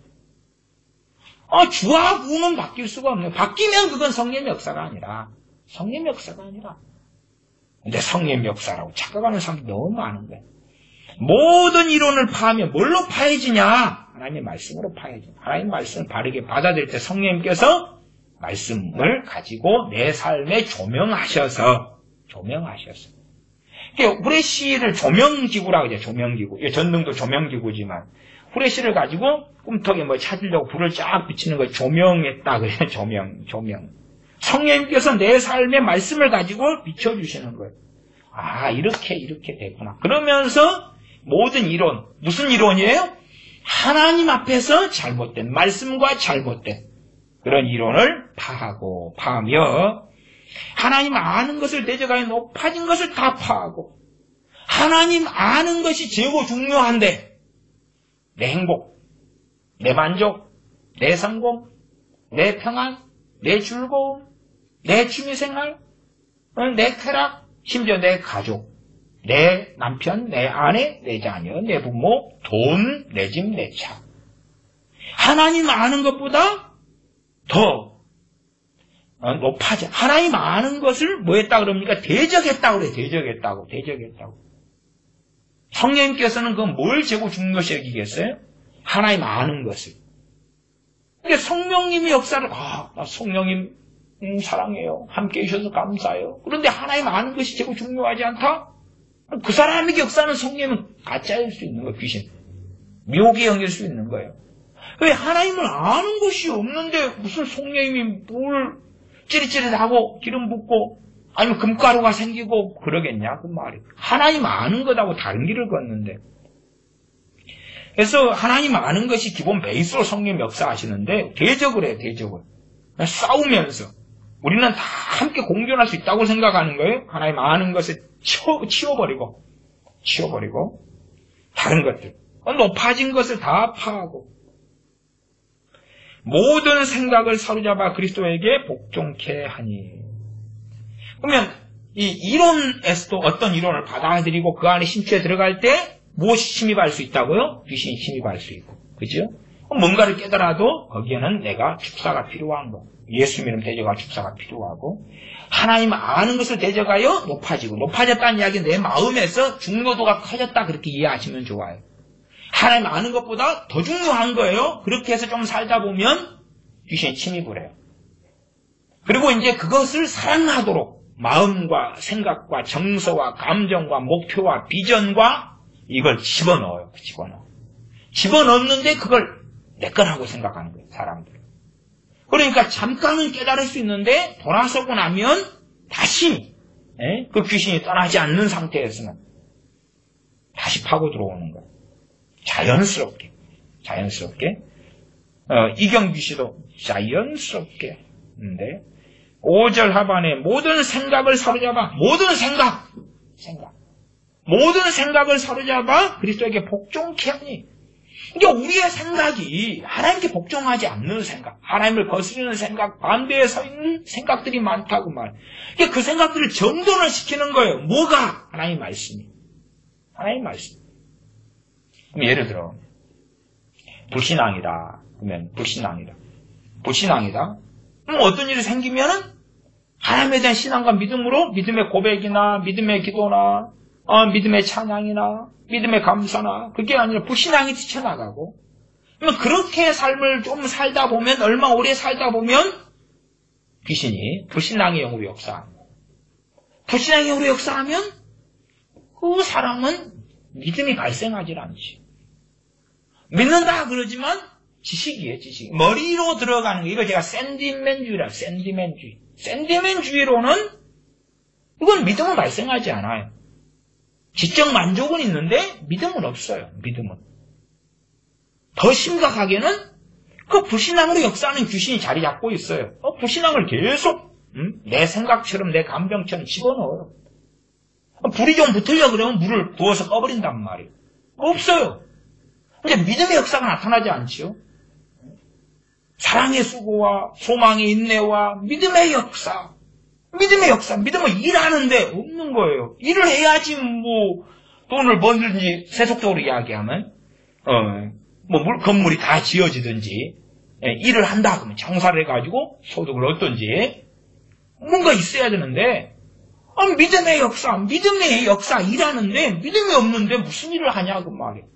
거? 주와 부음은 바뀔 수가 없네요. 바뀌면 그건 성령의 역사가 아니라 성령의 역사가 아니라. 근데 성령의 역사라고 착각하는 사람도 너무 많은 거예요. 모든 이론을 파하면 뭘로 파해지냐? 하나님의 말씀으로 파해져. 하나님의 말씀을 바르게 받아들일 때 성령님께서 말씀을 가지고 내 삶에 조명하셔서. 후레쉬를 조명기구라고 하죠. 조명기구. 전등도 조명기구지만 후레쉬를 가지고 꿈턱에 뭐 찾으려고 불을 쫙 비치는 걸 조명했다. 그래요. 조명. 성령님께서 내 삶의 말씀을 가지고 비춰주시는 거예요. 이렇게 되구나. 그러면서 모든 이론, 무슨 이론이에요? 하나님 앞에서 잘못된, 말씀과 잘못된 그런 이론을 파하며 하나님 아는 것을 대적하여 높아진 것을 다 파하고 하나님 아는 것이 최고 중요한데 내 행복, 내 만족, 내 성공, 내 평안, 내 즐거움, 내 취미생활, 내 쾌락, 심지어 내 가족, 내 남편, 내 아내, 내 자녀, 내 부모, 돈, 내 집, 내 차. 하나님 아는 것보다 더 높아져. 하나님 아는 것을 뭐 했다 그럽니까? 대적했다고 그래. 대적했다고. 성령님께서는 그건 뭘 제고 중요시 여기겠어요? 하나님 아는 것을. 그러니까 성령님의 역사를 나 성령님 사랑해요. 함께 해주셔서 감사해요. 그런데 하나님 아는 것이 제일 중요하지 않다? 그 사람의 역사는 성령님은 가짜일 수 있는 거예요. 귀신. 묘기에 엉길 수 있는 거예요. 왜 하나님을 아는 것이 없는데 무슨 성령님이 뭘 찌릿찌릿하고 기름 붓고 아니면 금가루가 생기고 그러겠냐 그 말이. 하나님 아는 것하고 다른 길을 걷는데. 그래서 하나님 아는 것이 기본 베이스로 성령 역사하시는데 대적을 해요. 대적을. 싸우면서 우리는 다 함께 공존할 수 있다고 생각하는 거예요. 하나님 아는 것을 치워버리고 다른 것들 높아진 것을 다 파하고 모든 생각을 사로잡아 그리스도에게 복종케 하니. 그러면 이 이론에서도 어떤 이론을 받아들이고 그 안에 심취해 들어갈 때 무엇이 침입할 수 있다고요? 귀신이 침입할 수 있고. 그죠? 뭔가를 깨달아도 거기에는 내가 축사가 필요한 거. 예수 믿음 대적할 축사가 필요하고, 하나님 아는 것을 대적하여 높아지고, 높아졌다는 이야기는 내 마음에서 중요도가 커졌다, 그렇게 이해하시면 좋아요. 하나님 아는 것보다 더 중요한 거예요. 그렇게 해서 좀 살다 보면 귀신이 침입을 해요. 그리고 이제 그것을 사랑하도록 마음과 생각과 정서와 감정과 목표와 비전과 이걸 집어넣어요. 집어넣는데 그걸 내 거라고 생각하는 거예요. 사람들은. 그러니까 잠깐은 깨달을 수 있는데 돌아서고 나면 다시 그 귀신이 떠나지 않는 상태에서는 다시 파고 들어오는 거예요. 자연스럽게. 이경규 씨도 자연스럽게. 근데 5절 하반에 모든 생각을 사로잡아, 모든 생각을 사로잡아 그리스도에게 복종케 하니. 그러니까 우리의 생각이 하나님께 복종하지 않는 생각, 하나님을 거스르는 생각, 반대에 서 있는 생각들이 많다고 말. 그러니까 그 생각들을 정돈을 시키는 거예요. 뭐가? 하나님 말씀이. 그럼 예를 들어 불신앙이다. 그러면 불신앙이다. 그럼 어떤 일이 생기면은 하나님에 대한 신앙과 믿음으로 믿음의 고백이나 믿음의 기도나 믿음의 찬양이나 믿음의 감사나 그게 아니라 불신앙이 뛰쳐나가고, 그러면 그렇게 삶을 좀 살다 보면, 얼마 오래 살다 보면 귀신이 불신앙의 영으로 역사합니다. 불신앙의 영으로 역사하면 그 사람은 믿음이 발생하지 않지. 믿는다 그러지만 지식이에요, 지식. 머리로 들어가는 거. 이거 제가 샌디맨주의라, 샌디맨주의. 샌디맨주의로는 이건 믿음은 발생하지 않아요. 지적 만족은 있는데 믿음은 없어요. 믿음은. 더 심각하게는 그 불신앙으로 역사하는 귀신이 자리 잡고 있어요. 불신앙을 계속 내 생각처럼 내 감정처럼 집어넣어요. 불이 좀 붙으려고 그러면 물을 부어서 꺼버린단 말이에요. 없어요. 이제 믿음의 역사가 나타나지 않지요. 사랑의 수고와 소망의 인내와 믿음의 역사. 믿음은 일하는데 없는 거예요. 일을 해야지 뭐 돈을 벌든지, 세속적으로 이야기하면 건물이 다 지어지든지 일을 한다 그러면 장사를 해가지고 소득을 얻든지 뭔가 있어야 되는데, 믿음의 역사 일하는데 믿음이 없는데 무슨 일을 하냐 그 말이에요.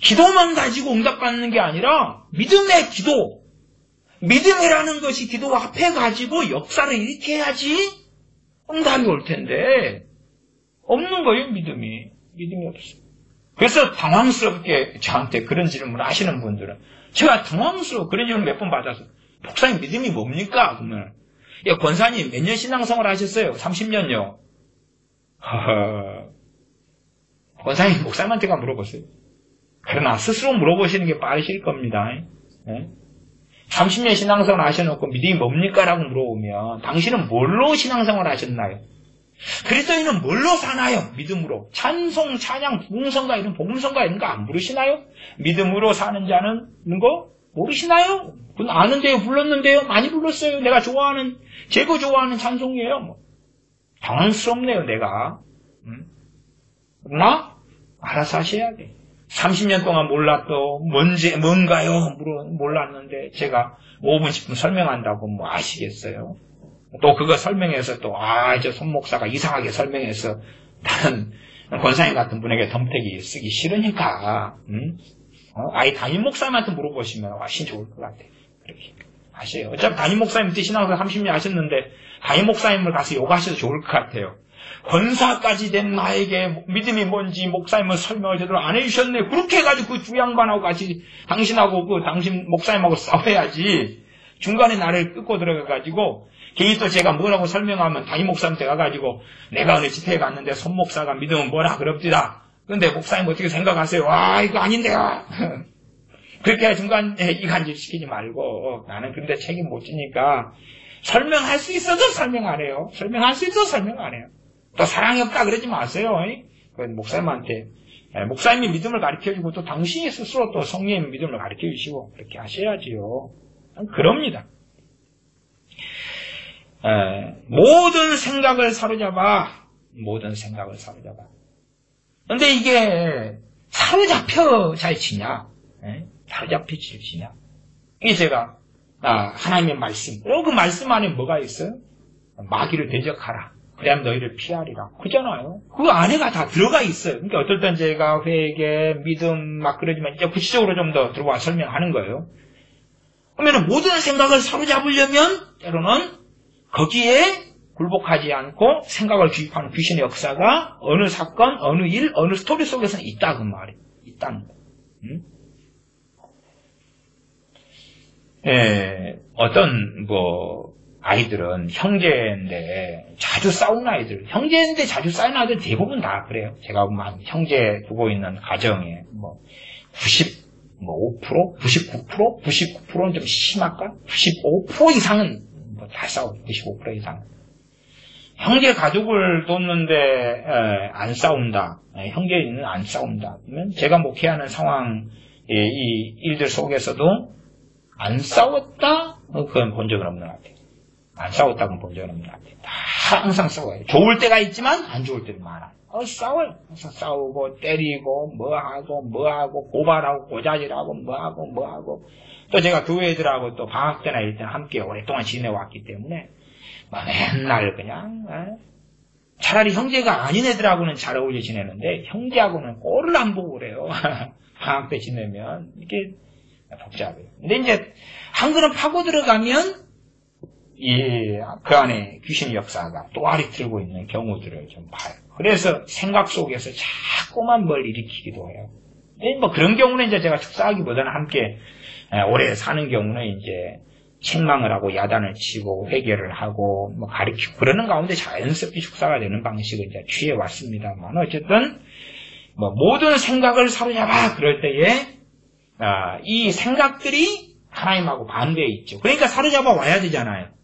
기도만 가지고 응답받는 게 아니라 믿음의 기도, 믿음이라는 것이 기도와 합해가지고 역사를 일으켜야지 응답이 올 텐데 없는 거예요. 믿음이 없어요. 그래서 당황스럽게 저한테 그런 질문을 하시는 분들은, 제가 당황스러워 그런 질문 몇 번 받아서, 목사님 믿음이 뭡니까? 그러면 권사님 몇 년 신앙생활 하셨어요? 30년요. 권사님 목사님한테가 물어보세요. 그러나 스스로 물어보시는 게 빠르실 겁니다. 30년 신앙생활 하셔놓고 믿음이 뭡니까? 라고 물어보면 당신은 뭘로 신앙생활 하셨나요? 그리스도인은 뭘로 사나요? 믿음으로. 찬송, 찬양, 부흥성가 이런 복음성가 이런 거 안 부르시나요? 믿음으로 사는 자는 이런 거 모르시나요? 그건 아는데요, 불렀는데요, 많이 불렀어요. 내가 좋아하는, 제가 좋아하는 찬송이에요. 당황스럽네요, 내가. 그러나 알아서 하셔야 돼. 30년 동안 몰랐던 뭔가요? 몰랐는데 제가 5분 10분 설명한다고 뭐 아시겠어요? 또 그거 설명해서 또 저 손 목사가 이상하게 설명해서 다른 권사님 같은 분에게 덤태기 쓰기 싫으니까 아예 담임 목사님한테 물어보시면 훨씬 좋을 것 같아요. 그렇게 하세요. 어차피 담임 목사님 밑에 신앙생활 30년 하셨는데 담임 목사님을 가서 요구하셔도 좋을 것 같아요. 권사까지 된 나에게 믿음이 뭔지 목사님은 설명을 제대로 안 해주셨네. 그렇게 해가지고 그 주양반하고 같이 당신하고 당신 목사님하고 싸워야지. 중간에 나를 끊고 들어가가지고 괜히 또 제가 뭐라고 설명하면 담임 목사님한테 가가지고 내가 어느 집회에 갔는데 손 목사가 믿으면 뭐라 그럽디다. 근데 목사님 어떻게 생각하세요? 이거 아닌데요. 그렇게 중간에 이간질 시키지 말고, 나는 근데 책임 못 지니까 설명할 수 있어도 설명 안 해요. 설명할 수 있어도 설명 안 해요. 또 사랑이 없다 그러지 마세요. 목사님한테. 목사님이 믿음을 가르쳐주고 또 당신이 스스로 또 성령의 믿음을 가르쳐주시고 그렇게 하셔야지요. 그럽니다. 모든 생각을 사로잡아. 근데 이게 사로잡혀 잘 지냐? 사로잡혀 잘 지냐? 이게 제가 하나님의 말씀. 그 말씀 안에 뭐가 있어요? 마귀를 대적하라. 그래야 너희를 피하리라. 그잖아요. 그 안에가 다 들어가 있어요. 그러니까 어떨 땐 제가 회개, 믿음 막 그러지만 이제 구체적으로 좀 더 들어와 설명하는 거예요. 그러면 모든 생각을 사로잡으려면 때로는 거기에 굴복하지 않고 생각을 주입하는 귀신의 역사가 어느 사건, 어느 일, 어느 스토리 속에서는 있다 그 말이에요. 있다는 거. 어떤 아이들은 형제인데 자주 싸우는 아이들, 형제인데 자주 싸우는 아이들 대부분 다 그래요. 제가 보면 형제 두고 있는 가정에 95%, 99%는 좀 심할까? 95% 이상은 다 싸워요. 95% 이상은. 형제 가족을 돕는데 안 싸운다. 형제는 안 싸운다. 그러면 제가 목회하는 상황, 이 일들 속에서도 안 싸웠다? 그건 본 적은 없는 것 같아요. 안 싸웠다고는 본 적은 없는 것 같아요. 다 항상 싸워요. 좋을 때가 있지만 안 좋을 때도 많아요. 싸워요. 항상 싸우고 때리고 뭐하고 고발하고 고자질하고 뭐하고 또 제가 교회 애들하고 또 방학 때나 이럴 때는 함께 오랫동안 지내왔기 때문에 맨날 그냥 차라리 형제가 아닌 애들하고는 잘 어울려 지내는데 형제하고는 꼴을 안 보고 그래요. 방학 때 지내면 이게 복잡해요. 근데 이제 한 걸음 파고 들어가면 그 안에 귀신의 역사가 또아리 틀고 있는 경우들을 좀 봐요. 그래서 생각 속에서 자꾸만 뭘 일으키기도 해요. 근데 그런 경우는 이제 제가 축사하기보다는 함께 오래 사는 경우는 이제 책망을 하고 야단을 치고 회개를 하고 가르치고 그러는 가운데 자연스럽게 축사가 되는 방식을 이제 취해 왔습니다만 어쨌든 모든 생각을 사로잡아 그럴 때에 이 생각들이 하나님하고 반대에 있죠. 그러니까 사로잡아 와야 되잖아요.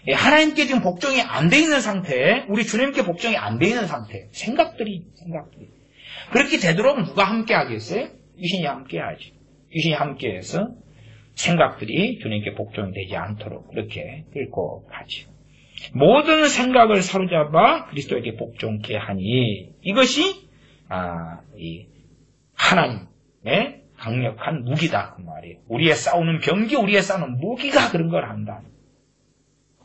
하나님께 지금 복종이 안 돼 있는 상태에 우리 주님께 복종이 안 돼 있는 상태 생각들이 그렇게 되도록 누가 함께 하겠어요? 귀신이 함께 하죠. 귀신이 함께해서 생각들이 주님께 복종이 되지 않도록 그렇게 끌고 가죠. 모든 생각을 사로잡아 그리스도에게 복종케 하니 이것이 이 하나님의 강력한 무기다 그 말이에요. 우리의 싸우는 병기, 우리의 싸우는 무기가 그런 걸 한다.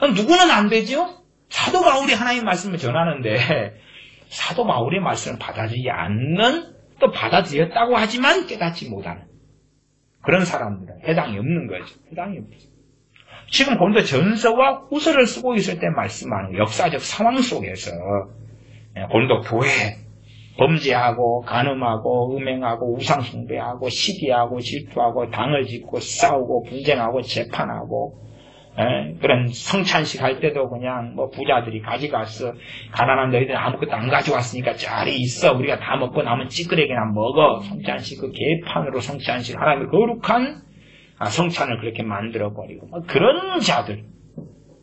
누구는 안 되죠? 사도 바울이 하나님의 말씀을 전하는데 사도 바울의 말씀을 받아들이지 않는 또 받아들였다고 하지만 깨닫지 못하는 그런 사람들은 해당이 없는 거죠. 해당이 없죠. 지금 고린도 전서와 후서를 쓰고 있을 때 말씀하는 역사적 상황 속에서 고린도 교회 범죄하고 간음하고 음행하고 우상숭배하고 시기하고 질투하고 당을 짓고 싸우고 분쟁하고 재판하고 그런 성찬식 할 때도 그냥 부자들이 가져갔어. 가난한 너희들은 아무것도 안 가져왔으니까 자리 있어. 우리가 다 먹고 남은 찌끄레기나 먹어. 성찬식 그 개판으로 성찬식 하나님의 거룩한 성찬을 그렇게 만들어버리고 그런 자들인데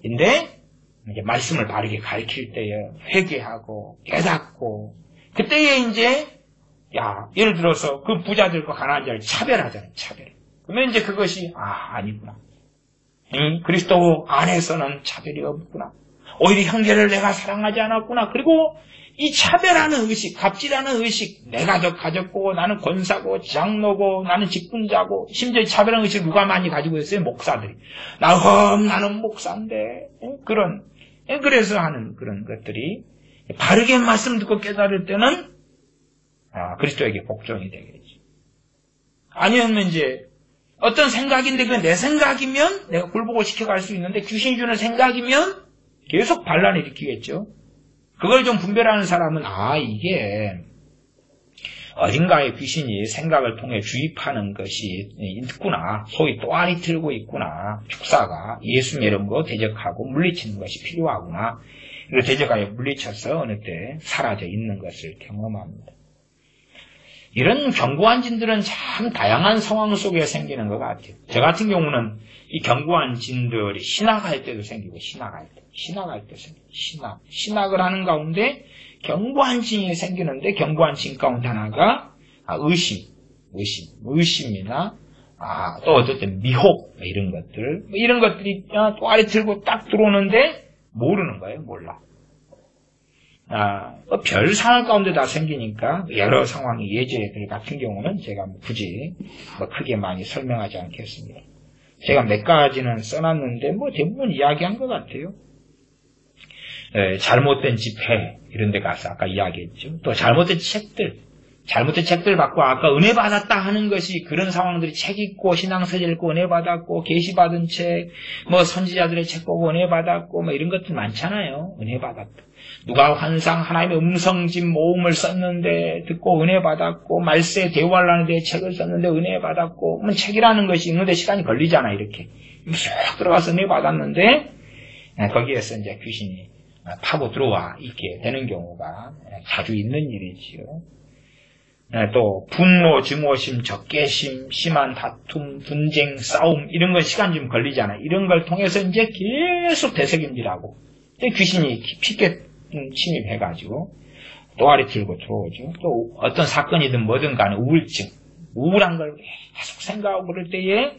이제 말씀을 바르게 가르칠 때에 회개하고 깨닫고 그때에 이제 예를 들어서 그 부자들과 가난한 자를 차별하잖아요. 차별. 그러면 이제 그것이 아니구나. 그리스도 안에서는 차별이 없구나. 오히려 형제를 내가 사랑하지 않았구나. 그리고 이 차별하는 의식, 갑질하는 의식, 내가 더 가졌고 나는 권사고 장로고 나는 직분자고 심지어 차별하는 의식을 누가 많이 가지고 있어요? 목사들이. 나는 목사인데 그래서 하는 그런 것들이 바르게 말씀 듣고 깨달을 때는 그리스도에게 복종이 되겠지. 아니면 이제 어떤 생각인데 그게 내 생각이면 내가 굴복을 시켜갈 수 있는데 귀신이 주는 생각이면 계속 반란을 일으키겠죠. 그걸 좀 분별하는 사람은 이게 어딘가에 귀신이 생각을 통해 주입하는 것이 있구나. 소위 또아리 틀고 있구나. 축사가 예수 이름으로 대적하고 물리치는 것이 필요하구나. 그리고 대적하여 물리쳐서 어느 때 사라져 있는 것을 경험합니다. 이런 견고한 진들은 참 다양한 상황 속에 생기는 것 같아요. 저 같은 경우는 이 견고한 진들이 신학할 때도 생기고 신학할 때 생기고 신학을 하는 가운데 견고한 진이 생기는데 견고한 진 가운데 하나가 의심이나 또 어떨 땐 미혹 이런 것들이 또 아래 들고 딱 들어오는데 모르는 거예요. 몰라. 별 상황 가운데 다 생기니까 여러 상황이 예제들 같은 경우는 제가 굳이 크게 많이 설명하지 않겠습니다. 제가 몇 가지는 써놨는데 대부분 이야기한 것 같아요. 잘못된 집회 이런 데 가서 아까 이야기했죠. 또 잘못된 책들 받고 아까 은혜 받았다 하는 것이 그런 상황들이 책 읽고 신앙서적 읽고 은혜 받았고 계시 받은 책, 선지자들의 책 보고 은혜 받았고 이런 것들 많잖아요. 은혜 받았다. 누가 환상 하나님의 음성집 모음을 썼는데 듣고 은혜 받았고 말세 대화라는 데 책을 썼는데 은혜 받았고 책이라는 것이 읽는데 시간이 걸리잖아. 이렇게 쏙 들어가서 은혜 받았는데 거기에서 이제 귀신이 파고 들어와 있게 되는 경우가 자주 있는 일이지요. 또 분노, 증오심, 적개심, 심한 다툼, 분쟁, 싸움 이런 건 시간 좀 걸리잖아요. 이런 걸 통해서 이제 계속 되새김질하고 귀신이 깊게 침입해가지고 또아리 들고 들어오죠. 또 어떤 사건이든 뭐든 간에 우울한 걸 계속 생각하고 그럴 때에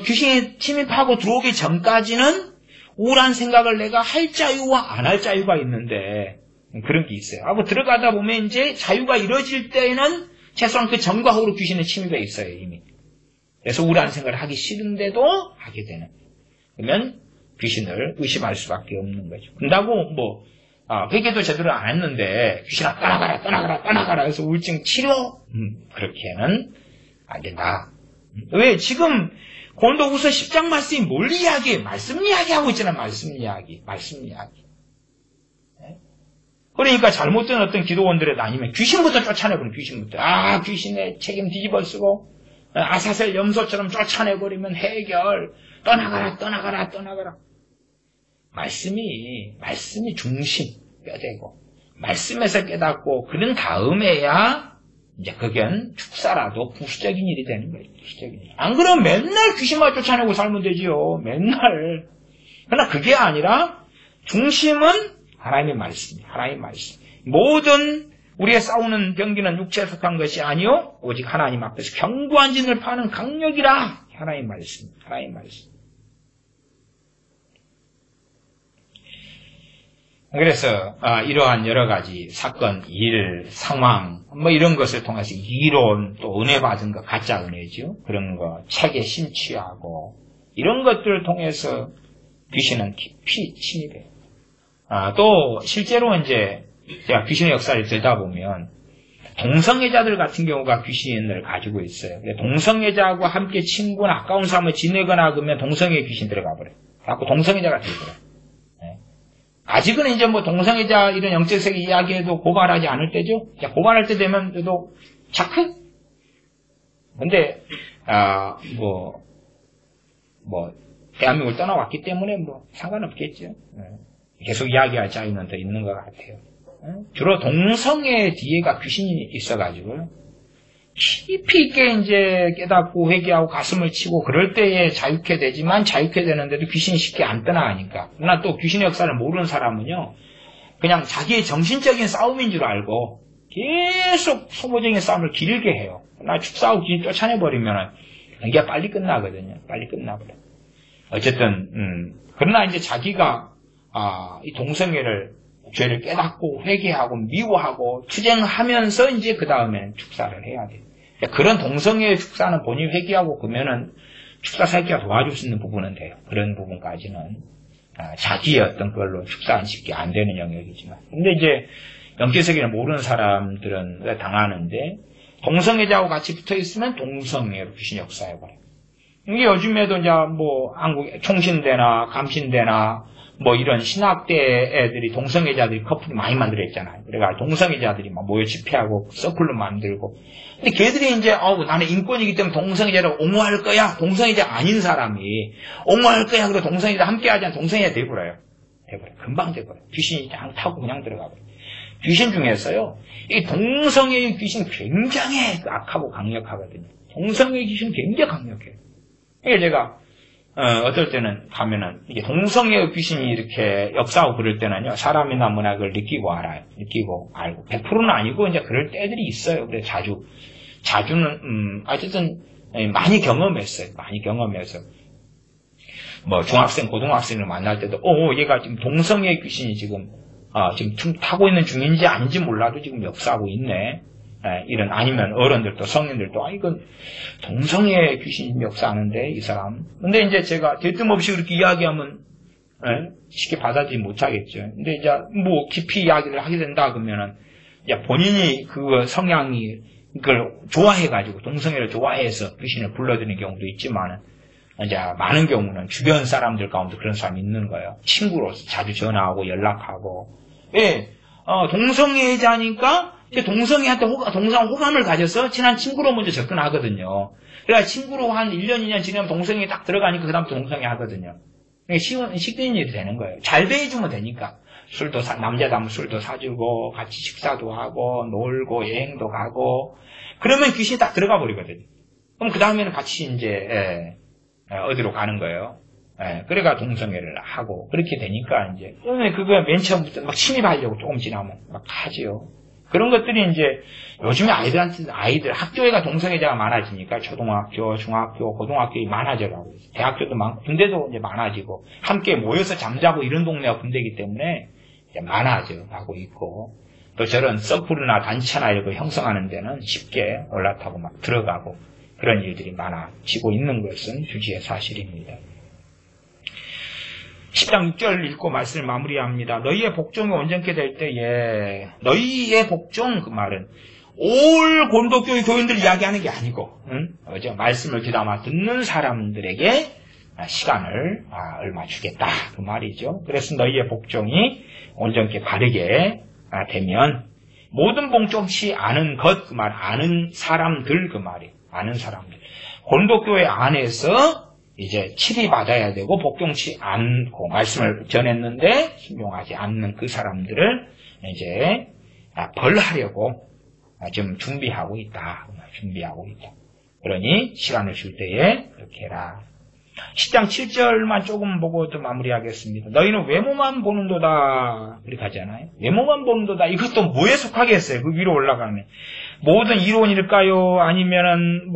귀신이 침입하고 들어오기 전까지는 우울한 생각을 내가 할 자유와 안 할 자유가 있는데 그런 게 있어요. 들어가다 보면 이제 자유가 이루어질 때에는 최소한 그 전과 후로 귀신의 침입에 있어요, 이미. 그래서 우울한 생각을 하기 싫은데도 하게 되는. 그러면 귀신을 의심할 수밖에 없는 거죠. 그런다고 회개도 제대로 안 했는데 귀신아 떠나가라 해서 우울증 치료? 그렇게는 안 된다. 왜? 지금 고린도후서 10장 말씀이 뭘 이야기해? 말씀 이야기하고 있잖아요. 말씀 이야기. 그러니까 잘못된 어떤 기도원들에 다니면 귀신부터 쫓아내버리면 귀신부터. 귀신의 책임 뒤집어 쓰고 아사셀 염소처럼 쫓아내버리면 해결. 떠나가라. 말씀이 중심, 뼈대고 말씀에서 깨닫고 그런 다음에야 이제 그건 축사라도 부수적인 일이 되는 거예요. 부수적인 일. 안 그러면 맨날 귀신만 쫓아내고 살면 되지요. 맨날. 그러나 그게 아니라 중심은 하나님의 말씀. 모든 우리의 싸우는 경기는 육체에 속한 것이 아니요 오직 하나님 앞에서 견고한 진을 파는 강력이라. 하나님의 말씀. 그래서 이러한 여러 가지 사건, 일, 상황 이런 것을 통해서 이론, 또 은혜 받은 거, 가짜 은혜죠. 그런 거 책에 심취하고 이런 것들을 통해서 귀신은 깊이 침입해요. 또 실제로 이제 제가 귀신의 역사를 들다 보면 동성애자들 같은 경우가 귀신을 가지고 있어요. 동성애자하고 함께 친구나 가까운 사람을 지내거나 그러면 동성애 귀신 들어가 버려요. 자꾸 동성애자가 되더라고요. 아직은 이제 동성애자 이런 영적 세계 이야기에도 고발하지 않을 때죠. 고발할 때 되면 또 자크? 근데, 대한민국을 떠나왔기 때문에 상관없겠죠. 계속 이야기할 자유는 더 있는 것 같아요. 주로 동성애 뒤에가 귀신이 있어가지고요. 깊이 있게 이제 깨닫고 회개하고 가슴을 치고 그럴 때에 자유케 되지만 자유케 되는데도 귀신이 쉽게 안 떠나가니까. 그러나 또 귀신의 역사를 모르는 사람은요, 그냥 자기의 정신적인 싸움인 줄 알고 계속 소모적인 싸움을 길게 해요. 그러나 축사하고 귀신 쫓아내버리면 이게 빨리 끝나거든요. 빨리 끝나버려요. 어쨌든, 그러나 이제 자기가, 이 동성애를, 죄를 깨닫고 회개하고 미워하고 투쟁하면서 이제 그 다음에는 축사를 해야 돼요. 그런 동성애의 축사는 본인이 회개하고 그러면은 축사 살기가 도와줄 수 있는 부분은 돼요. 그런 부분까지는 자기의 어떤 걸로 축사는 쉽게 안 되는 영역이지만. 근데 이제 영적세계를 모르는 사람들은 당하는데 동성애자하고 같이 붙어 있으면 동성애로 귀신 역사해버려요. 이게 요즘에도 이제 한국 총신대나 감신대나 이런 신학대 애들이 동성애자들이 커플이 많이 만들어있잖아요. 그래가 동성애자들이 막 모여 집회하고 서클로 만들고. 근데 걔들이 이제 나는 인권이기 때문에 동성애자를 옹호할 거야. 동성애자 아닌 사람이 옹호할 거야. 그리고 동성애자 함께 하지 않으면 동성애자 돼버려요. 금방 돼버려요. 귀신이 그냥 타고 그냥 들어가버려요. 귀신 중에서요, 이 동성애의 귀신 굉장히 악하고 강력하거든요. 동성애의 귀신 굉장히 강력해요. 그러니까 제가 어떨 때는 가면은, 이게 동성애의 귀신이 이렇게 역사하고 그럴 때는요, 사람이나 뭐나 그걸 느끼고 알아요. 느끼고 알고. 100%는 아니고, 이제 그럴 때들이 있어요. 그래, 자주는, 어쨌든, 많이 경험했어요. 많이 경험해서. 중학생, 고등학생을 만날 때도, 얘가 지금 동성애의 귀신이 지금, 지금 타고 있는 중인지 아닌지 몰라도 지금 역사하고 있네. 이런, 아니면 어른들도 성인들도, 이건 동성애 귀신 역사하는데, 이 사람. 근데 이제 제가 대뜸없이 그렇게 이야기하면, 쉽게 받아들이지 못하겠죠. 근데 이제 뭐 깊이 이야기를 하게 된다 그러면은, 이제 본인이 그 성향이, 그걸 좋아해가지고, 동성애를 좋아해서 귀신을 불러드리는 경우도 있지만은, 이제 많은 경우는 주변 사람들 가운데 그런 사람이 있는 거예요. 친구로서 자주 전화하고 연락하고. 예, 동성애자니까 동성애한테 동성 호감을 가져서 친한 친구로 먼저 접근하거든요. 그러니까 친구로 한 1년, 2년 지나면 동성애에 딱 들어가니까 그 다음부터 동성애 하거든요. 쉽은 일이 되는 거예요. 잘 대해주면 되니까. 남자다면 술도 사주고, 같이 식사도 하고, 놀고, 여행도 가고, 그러면 귀신이 딱 들어가 버리거든요. 그럼 그 다음에는 같이 이제, 어디로 가는 거예요. 그래가 동성애를 하고, 그렇게 되니까 이제, 그거 맨 처음부터 막 침입하려고 조금 지나면 막 하지요. 그런 것들이 이제, 요즘에 아이들, 학교에가 동성애자가 많아지니까, 초등학교, 중학교, 고등학교에 많아져가고, 대학교도 많고, 군대도 이제 많아지고, 함께 모여서 잠자고 이런 동네가 군대이기 때문에, 이제 많아져 가고 있고, 또 저런 서클이나 단체나 이런 거 형성하는 데는 쉽게 올라타고 막 들어가고, 그런 일들이 많아지고 있는 것은 주지의 사실입니다. 10장 6절 읽고 말씀을 마무리합니다. 너희의 복종이 온전케 될 때에, 너희의 복종, 그 말은 올 고린도교회 교인들 이야기하는 게 아니고, 말씀을 귀담아 듣는 사람들에게 시간을 얼마 주겠다, 그 말이죠. 그래서 너희의 복종이 온전케 바르게 되면 모든 복종치 않은 것, 그 말, 아는 사람들, 그 말이에요. 아는 사람들. 고린도교회 안에서 이제 치리받아야 되고 복종치 않고 말씀을 전했는데 순종하지 않는 그 사람들을 이제 벌하려고 지금 준비하고 있다. 그러니 시간을 줄 때에 그렇게 해라. 10장 7절만 조금 보고 또 마무리하겠습니다. 너희는 외모만 보는도다. 그렇게 하잖아요. 외모만 보는도다. 이것도 뭐에 속하겠어요? 그 위로 올라가면. 모든 이론일까요? 아니면은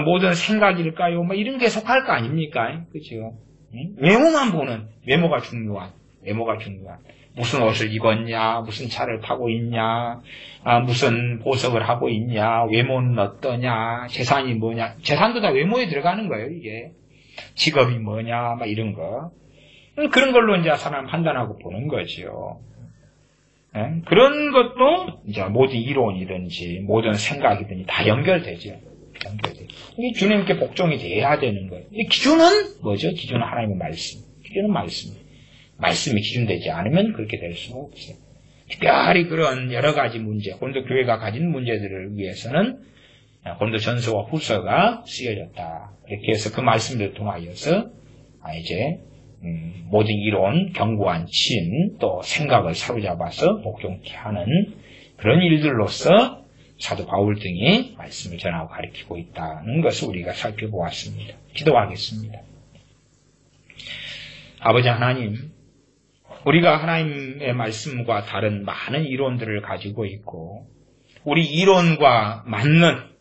모든 생각일까요? 이런 게 속할 거 아닙니까? 그죠? 외모만 보는, 외모가 중요한. 무슨 옷을 입었냐, 무슨 차를 타고 있냐, 무슨 보석을 하고 있냐, 외모는 어떠냐, 재산이 뭐냐. 재산도 다 외모에 들어가는 거예요, 이게. 직업이 뭐냐, 이런 거. 그런 걸로 이제 사람 판단하고 보는 거죠. 그런 것도 이제 모든 이론이든지 모든 생각이든지 다 연결되죠. 이게 주님께 복종이 돼야 되는 거예요. 이 기준은 뭐죠? 기준은 하나님의 말씀. 기준은 말씀. 말씀이 기준되지 않으면 그렇게 될 수가 없어요. 특별히 그런 여러 가지 문제, 고린도 교회가 가진 문제들을 위해서는 고린도 전서와 후서가 쓰여졌다. 이렇게 해서 그 말씀들을 통하여서 이제 모든 이론, 견고한 진, 또 생각을 사로잡아서 복종케 하는 그런 일들로서 사도 바울 등이 말씀을 전하고 가르치고 있다는 것을 우리가 살펴보았습니다. 기도하겠습니다. 아버지 하나님, 우리가 하나님의 말씀과 다른 많은 이론들을 가지고 있고 우리 이론과 맞는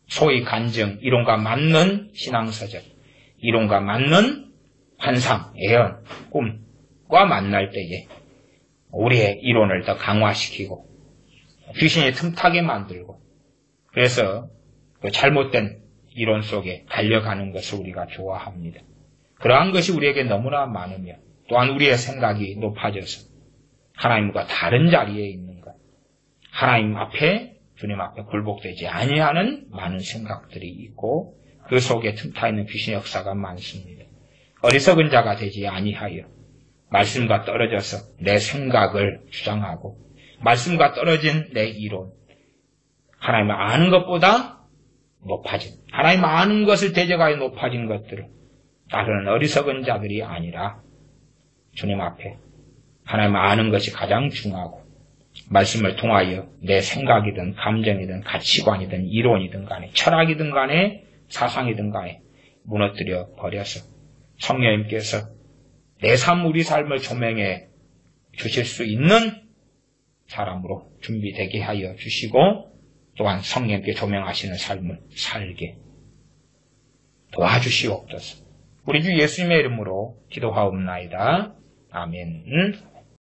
소위 간증, 이론과 맞는 신앙서적, 이론과 맞는 환상, 예언, 꿈과 만날 때에 우리의 이론을 더 강화시키고 귀신이 틈타게 만들고 그래서 그 잘못된 이론 속에 달려가는 것을 우리가 좋아합니다. 그러한 것이 우리에게 너무나 많으며 또한 우리의 생각이 높아져서 하나님과 다른 자리에 있는 것, 하나님 앞에 주님 앞에 굴복되지 아니하는 많은 생각들이 있고 그 속에 틈타 있는 귀신의 역사가 많습니다. 어리석은 자가 되지 아니하여 말씀과 떨어져서 내 생각을 주장하고 말씀과 떨어진 내 이론, 하나님을 아는 것보다 높아진, 하나님 아는 것을 대적하여 높아진 것들을 따르는 어리석은 자들이 아니라 주님 앞에 하나님 아는 것이 가장 중요하고 말씀을 통하여 내 생각이든 감정이든 가치관이든 이론이든 간에 철학이든 간에 사상이든 간에 무너뜨려 버려서 성령님께서 내 삶 우리 삶을 조명해 주실 수 있는 사람으로 준비되게 하여 주시고 또한 성령님께 조명하시는 삶을 살게 도와주시옵소서. 우리 주 예수님의 이름으로 기도하옵나이다. 아멘.